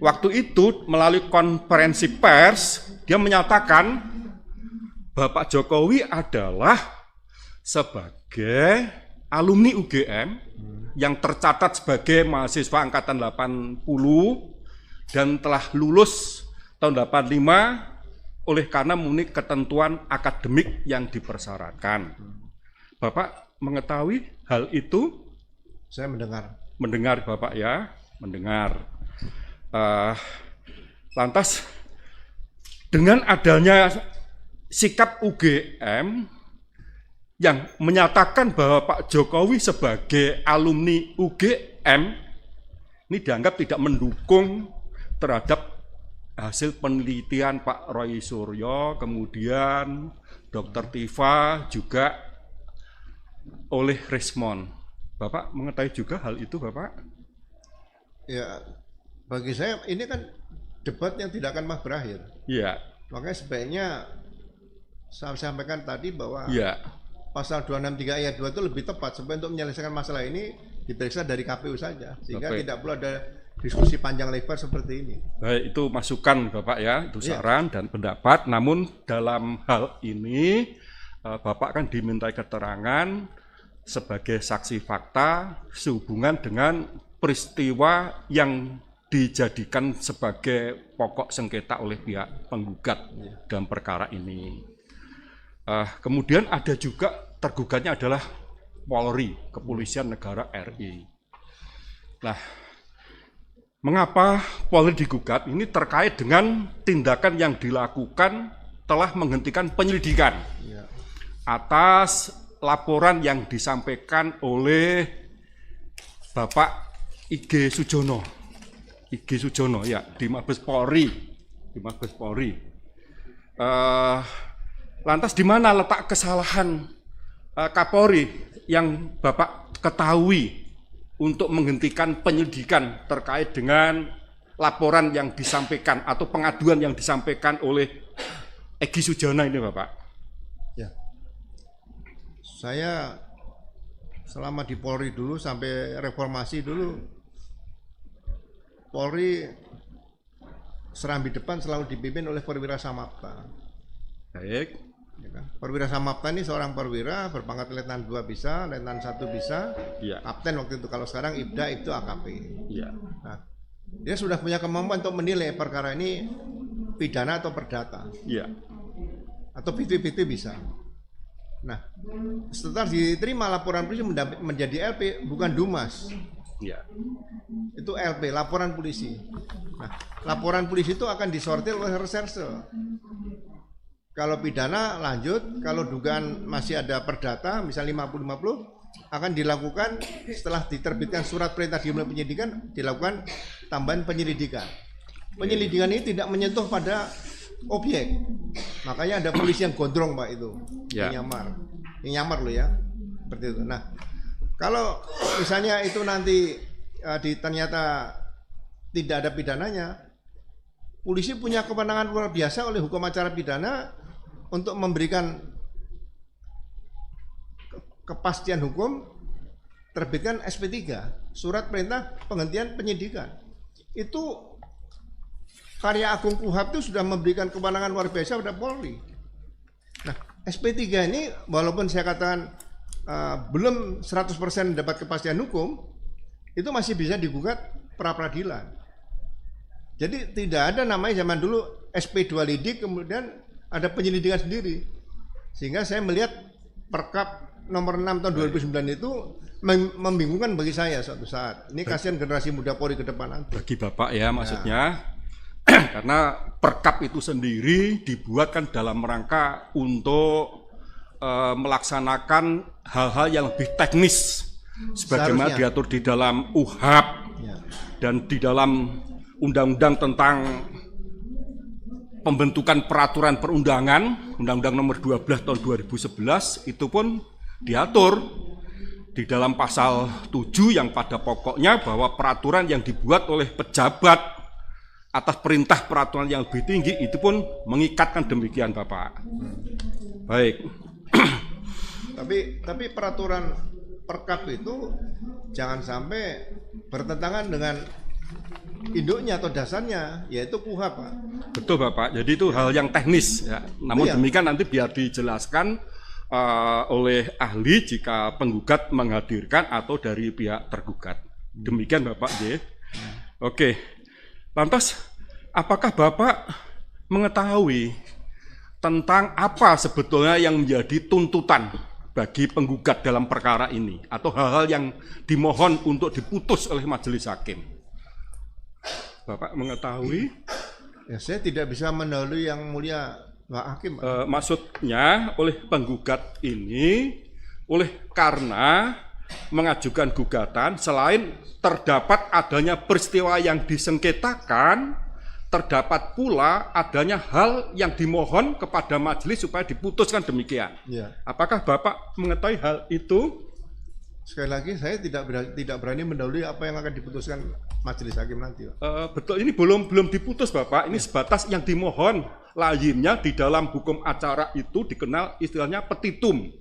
Speaker 8: waktu itu melalui konferensi pers, dia menyatakan Bapak Jokowi adalah sebagai alumni UGM yang tercatat sebagai mahasiswa angkatan 80 dan telah lulus tahun 85 oleh karena memenuhi ketentuan akademik yang dipersyaratkan. Bapak mengetahui hal itu?
Speaker 2: Saya mendengar.
Speaker 8: Mendengar Bapak ya, mendengar. Lantas dengan adanya sikap UGM yang menyatakan bahwa Pak Jokowi sebagai alumni UGM ini dianggap tidak mendukung terhadap hasil penelitian Pak Roy Suryo, kemudian Dr. Tifa juga oleh Rismon. Bapak mengetahui juga hal itu, Bapak?
Speaker 2: Ya, bagi saya ini kan debat yang tidak akan berakhir.
Speaker 8: Iya.
Speaker 2: Makanya sebaiknya saya sampaikan tadi bahwa
Speaker 8: Iya.
Speaker 2: pasal 263 ayat 2 itu lebih tepat supaya untuk menyelesaikan masalah ini diperiksa dari KPU saja, sehingga
Speaker 8: Baik.
Speaker 2: tidak perlu ada diskusi panjang lebar seperti ini.
Speaker 8: Baik, itu masukan Bapak ya, itu saran dan pendapat. Namun dalam hal ini Bapak kan dimintai keterangan sebagai saksi fakta sehubungan dengan peristiwa yang dijadikan sebagai pokok sengketa oleh pihak penggugat dalam perkara ini. Kemudian ada juga tergugatnya adalah Polri, Kepolisian Negara RI. Nah, mengapa Polri digugat? Ini terkait dengan tindakan yang dilakukan telah menghentikan penyelidikan atas laporan yang disampaikan oleh Bapak IG Sujono ya di Mabes Polri. Lantas di mana letak kesalahan Kapolri yang Bapak ketahui untuk menghentikan penyelidikan terkait dengan laporan yang disampaikan atau pengaduan yang disampaikan oleh Egy Sujana ini, Bapak?
Speaker 2: Ya, saya selama di Polri dulu sampai reformasi dulu, Polri serambi depan selalu dipimpin oleh perwira samapta.
Speaker 8: Baik.
Speaker 2: Ya kan? Perwira samapta ini seorang perwira berpangkat letnan 2 bisa, letnan 1 bisa,
Speaker 8: Ya.
Speaker 2: kapten waktu itu. Kalau sekarang Ibda itu AKP.
Speaker 8: Ya.
Speaker 2: Nah, dia sudah punya kemampuan untuk menilai perkara ini pidana atau perdata,
Speaker 8: Ya.
Speaker 2: atau 50-50 bisa. Nah, setelah diterima laporan polisi menjadi LP, bukan Dumas.
Speaker 8: Ya.
Speaker 2: Itu LP, laporan polisi. Nah, laporan polisi itu akan disortir oleh reserse. Kalau pidana lanjut, kalau dugaan masih ada perdata, misalnya 50-50, akan dilakukan setelah diterbitkan surat perintah dimulai penyidikan, dilakukan tambahan penyelidikan. Penyelidikan ini tidak menyentuh pada objek. Makanya ada polisi yang gondrong, Pak, itu.
Speaker 8: Ya.
Speaker 2: Yang nyamar loh ya. Seperti itu. Nah, kalau misalnya itu nanti ternyata tidak ada pidananya, polisi punya kewenangan luar biasa oleh hukum acara pidana untuk memberikan kepastian hukum, terbitkan SP3, surat perintah penghentian penyidikan. Itu karya agung KUHAP itu sudah memberikan kewenangan luar biasa pada Polri. Nah, SP3 ini walaupun saya katakan belum 100% dapat kepastian hukum, itu masih bisa digugat pra peradilan. Jadi tidak ada namanya zaman dulu SP2 lidik kemudian ada penyelidikan sendiri. Sehingga saya melihat Perkap nomor 6 tahun 2009 itu membingungkan bagi saya suatu saat. Ini kasihan generasi muda Polri ke depan nanti.
Speaker 8: Bagi Bapak ya maksudnya, karena Perkap itu sendiri dibuat kan dalam rangka untuk melaksanakan hal-hal yang lebih teknis sebagaimana
Speaker 2: Seharusnya
Speaker 8: diatur di dalam UHAP dan di dalam undang-undang tentang pembentukan peraturan perundangan, Undang-Undang Nomor 12 Tahun 2011 itu pun diatur di dalam pasal 7 yang pada pokoknya bahwa peraturan yang dibuat oleh pejabat atas perintah peraturan yang lebih tinggi itu pun mengikatkan demikian, Bapak. Baik.
Speaker 2: Tapi peraturan Perkap itu jangan sampai bertentangan dengan induknya atau dasarnya, yaitu KUHAP, Pak.
Speaker 8: Betul, Bapak. Jadi itu hal yang teknis ya. Namun demikian nanti biar dijelaskan oleh ahli jika penggugat menghadirkan atau dari pihak tergugat. Demikian, Bapak J. Oke. Lantas apakah Bapak mengetahui tentang apa sebetulnya yang menjadi tuntutan bagi penggugat dalam perkara ini atau hal-hal yang dimohon untuk diputus oleh majelis hakim? Bapak mengetahui?
Speaker 2: Ya, saya tidak bisa mendahului yang mulia Pak Hakim.
Speaker 8: Maksudnya oleh penggugat ini karena mengajukan gugatan selain terdapat adanya peristiwa yang disengketakan, terdapat pula adanya hal yang dimohon kepada majelis supaya diputuskan demikian.
Speaker 2: Ya.
Speaker 8: Apakah Bapak mengetahui hal itu?
Speaker 2: Sekali lagi saya tidak berani mendahului apa yang akan diputuskan majelis hakim nanti, Pak.
Speaker 8: Betul, ini belum diputus Bapak, ini sebatas yang dimohon. Lazimnya di dalam hukum acara itu dikenal istilahnya petitum.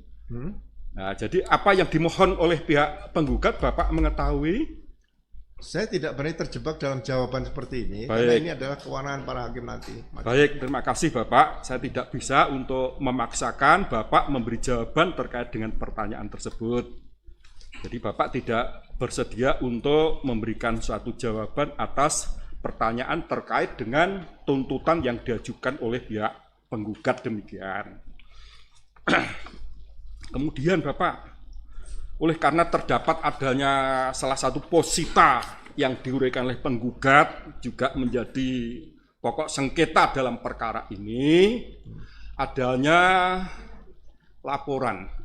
Speaker 8: Nah, jadi apa yang dimohon oleh pihak penggugat Bapak mengetahui?
Speaker 2: Saya tidak berani terjebak dalam jawaban seperti ini, karena ini adalah kewenangan para hakim nanti.
Speaker 8: Baik, terima kasih Bapak. Saya tidak bisa untuk memaksakan Bapak memberi jawaban terkait dengan pertanyaan tersebut. Jadi Bapak tidak bersedia untuk memberikan suatu jawaban atas pertanyaan terkait dengan tuntutan yang diajukan oleh pihak penggugat demikian. Kemudian Bapak, oleh karena terdapat adanya salah satu posita yang diuraikan oleh penggugat juga menjadi pokok sengketa dalam perkara ini, adanya laporan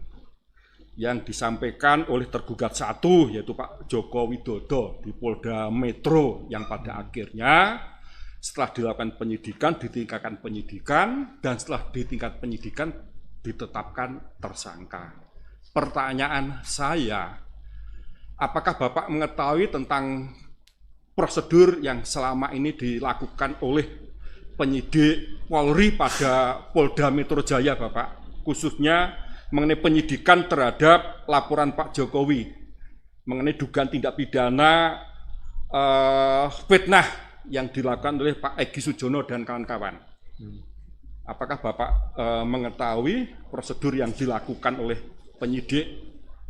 Speaker 8: yang disampaikan oleh tergugat satu, yaitu Pak Joko Widodo di Polda Metro, yang pada akhirnya setelah dilakukan penyidikan, ditingkatkan penyidikan, dan setelah ditingkat penyidikan ditetapkan tersangka. Pertanyaan saya, apakah Bapak mengetahui tentang prosedur yang selama ini dilakukan oleh penyidik Polri pada Polda Metro Jaya, Bapak, khususnya mengenai penyidikan terhadap laporan Pak Jokowi mengenai dugaan tindak pidana fitnah yang dilakukan oleh Pak Egy Sujana dan kawan-kawan. Apakah Bapak mengetahui prosedur yang dilakukan oleh penyidik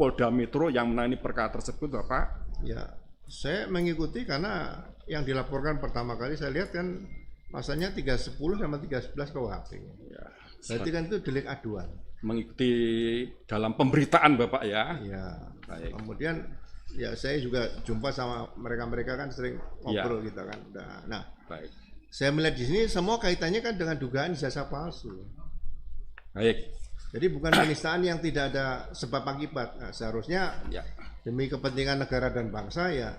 Speaker 8: Polda Metro yang menangani perkara tersebut, Bapak?
Speaker 2: Ya, saya mengikuti karena yang dilaporkan pertama kali saya lihat kan pasalnya 310 sama 311 KUHP. Ya, berarti kan itu delik aduan.
Speaker 8: Mengikuti dalam pemberitaan Bapak ya.
Speaker 2: Ya.
Speaker 8: Baik.
Speaker 2: Kemudian ya saya juga jumpa sama mereka kan sering ngobrol kita kan. Nah,
Speaker 8: baik.
Speaker 2: Saya melihat di sini semua kaitannya kan dengan dugaan ijazah palsu.
Speaker 8: Baik.
Speaker 2: Jadi bukan penistaan yang tidak ada sebab akibat. Nah, seharusnya demi kepentingan negara dan bangsa ya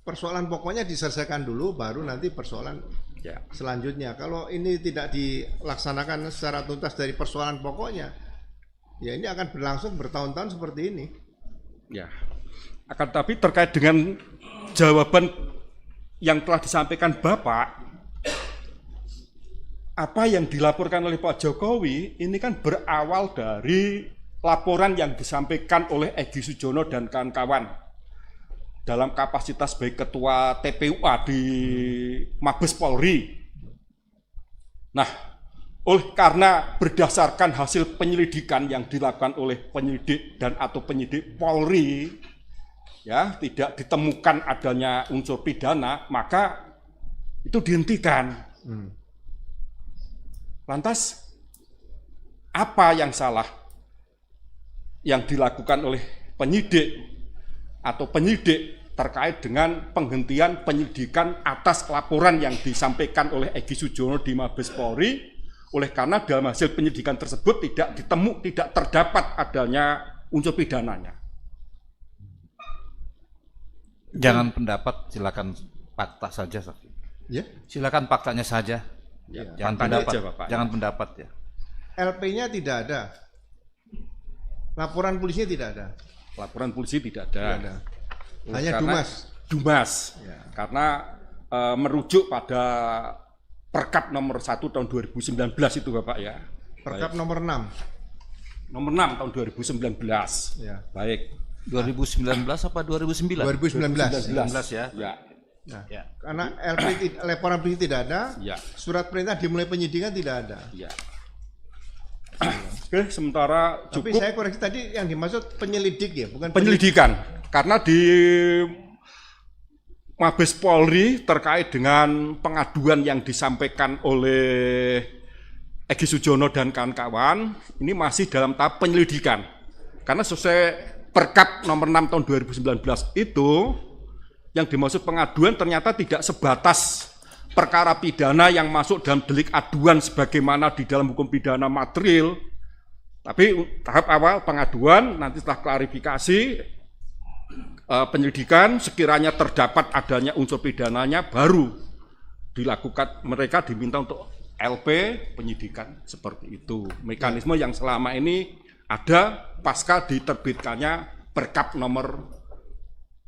Speaker 2: persoalan pokoknya diselesaikan dulu, baru nanti persoalan selanjutnya. Kalau ini tidak dilaksanakan secara tuntas dari persoalan pokoknya, ya ini akan berlangsung bertahun-tahun seperti ini.
Speaker 8: Ya, akan tapi terkait dengan jawaban yang telah disampaikan Bapak, apa yang dilaporkan oleh Pak Jokowi ini kan berawal dari laporan yang disampaikan oleh Egy Sujana dan kawan-kawan dalam kapasitas sebagai ketua TPUA di Mabes Polri. Nah, karena berdasarkan hasil penyelidikan yang dilakukan oleh penyidik dan atau penyidik Polri, ya tidak ditemukan adanya unsur pidana, maka itu dihentikan. Lantas apa yang salah yang dilakukan oleh penyidik atau penyidik terkait dengan penghentian penyidikan atas laporan yang disampaikan oleh Egy Sujana di Mabes Polri, oleh karena dalam hasil penyidikan tersebut tidak terdapat adanya unsur pidananya.
Speaker 1: Jangan pendapat, silakan fakta saja, Safi.
Speaker 2: Ya.
Speaker 1: Silakan faktanya saja. Jangan pendapat,
Speaker 8: aja, Bapak.
Speaker 1: Jangan pendapat ya.
Speaker 2: LP-nya tidak ada. Laporan polisinya tidak ada.
Speaker 8: Laporan polisi tidak ada.
Speaker 2: Tidak ada. Hanya Dumas.
Speaker 8: Ya. Karena merujuk pada Perkap nomor 1 tahun 2019 itu Bapak ya.
Speaker 2: Perkap nomor 6.
Speaker 8: Nomor 6 tahun 2019.
Speaker 2: Ya.
Speaker 8: Baik.
Speaker 1: 2019 apa 2009?
Speaker 2: 2019
Speaker 1: ya.
Speaker 8: Ya.
Speaker 2: Nah, karena laporan polisi tidak ada, surat perintah dimulai penyidikan tidak ada.
Speaker 8: Ya. Oke, sementara cukup.
Speaker 2: Tapi saya koreksi tadi yang dimaksud penyelidik ya, bukan
Speaker 8: penyelidikan. Karena di Mabes Polri terkait dengan pengaduan yang disampaikan oleh Egy Sujana dan kawan-kawan, ini masih dalam tahap penyelidikan. Karena sesuai Perkap nomor 6 tahun 2019 itu, yang dimaksud pengaduan ternyata tidak sebatas perkara pidana yang masuk dalam delik aduan sebagaimana di dalam hukum pidana material, tapi tahap awal pengaduan, nanti setelah klarifikasi penyelidikan, sekiranya terdapat adanya unsur pidananya, baru dilakukan, mereka diminta untuk LP penyidikan seperti itu. Mekanisme yang selama ini ada pasca diterbitkannya Perkap nomor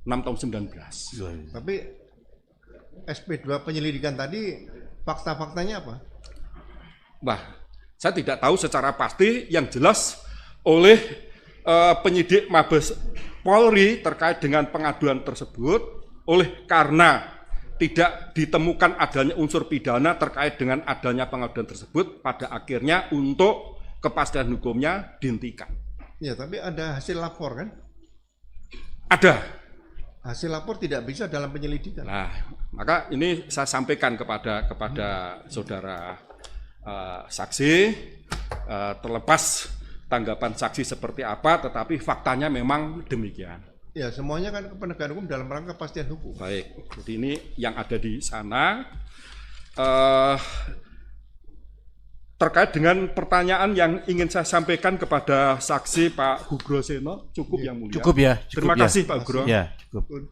Speaker 8: 6 tahun 19.
Speaker 2: Tapi SP2 penyelidikan tadi fakta-faktanya apa?
Speaker 8: Wah, saya tidak tahu secara pasti, yang jelas oleh penyidik Mabes Polri terkait dengan pengaduan tersebut, oleh karena tidak ditemukan adanya unsur pidana terkait dengan adanya pengaduan tersebut, pada akhirnya untuk kepastian hukumnya dihentikan.
Speaker 2: Ya, tapi ada hasil lapor kan?
Speaker 8: Ada.
Speaker 2: Hasil lapor tidak bisa dalam penyelidikan.
Speaker 8: Nah, maka ini saya sampaikan kepada saudara saksi, terlepas tanggapan saksi seperti apa, tetapi faktanya memang demikian.
Speaker 2: Ya, semuanya kan penegakan hukum dalam rangka kepastian hukum.
Speaker 8: Baik, jadi ini yang ada di sana. Terkait dengan pertanyaan yang ingin saya sampaikan kepada saksi Pak Hugroseno, cukup yang mulia.
Speaker 1: Cukup ya.
Speaker 8: Terima kasih Pak Hugro.
Speaker 1: Ya, cukup.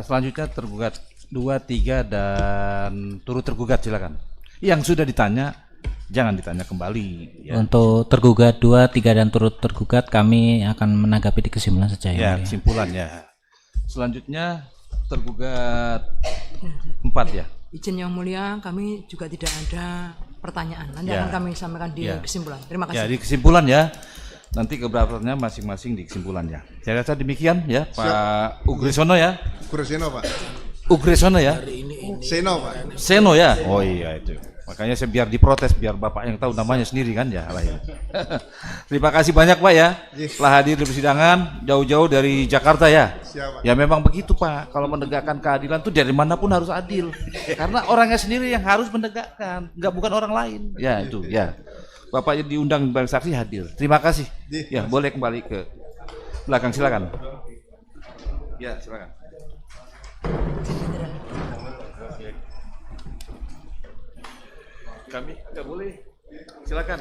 Speaker 1: Selanjutnya tergugat 2, 3 dan turut tergugat, silakan. Yang sudah ditanya jangan ditanya kembali. Ya.
Speaker 9: Untuk tergugat 2, 3 dan turut tergugat kami akan menanggapi di kesimpulan saja.
Speaker 1: Ya, kesimpulan ya. Selanjutnya tergugat 4 ya.
Speaker 10: Izin yang mulia, kami juga tidak ada pertanyaan. Nanti
Speaker 1: Ya.
Speaker 10: akan kami sampaikan di kesimpulan. Terima kasih.
Speaker 1: Ya, di kesimpulan ya. Nanti keberataannya masing-masing di kesimpulannya. Saya rasa demikian ya, Pak Ugresono ya.
Speaker 2: Ugresono, Pak.
Speaker 1: Ugresono ya.
Speaker 2: Seno, Pak.
Speaker 1: Seno ya. Oh iya itu. Makanya saya biar diprotes, biar Bapak yang tahu namanya sendiri kan ya. Terima kasih banyak Pak ya. Telah hadir di persidangan jauh-jauh dari Jakarta ya.
Speaker 2: Siap, Pak.
Speaker 1: Ya memang begitu Pak. Kalau menegakkan keadilan tuh dari manapun harus adil. Karena orangnya sendiri yang harus menegakkan, bukan orang lain. Ya itu ya. Bapak diundang sebagai saksi hadir. Terima kasih. Ya boleh kembali ke belakang, silakan. Ya silakan. Kami nggak boleh. Silakan.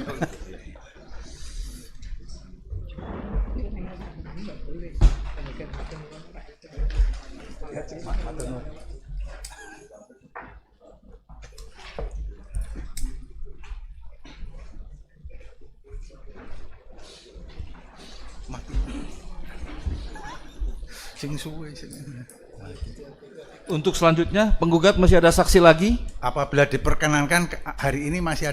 Speaker 1: Untuk selanjutnya penggugat masih ada saksi lagi?
Speaker 3: Apabila diperkenankan hari ini masih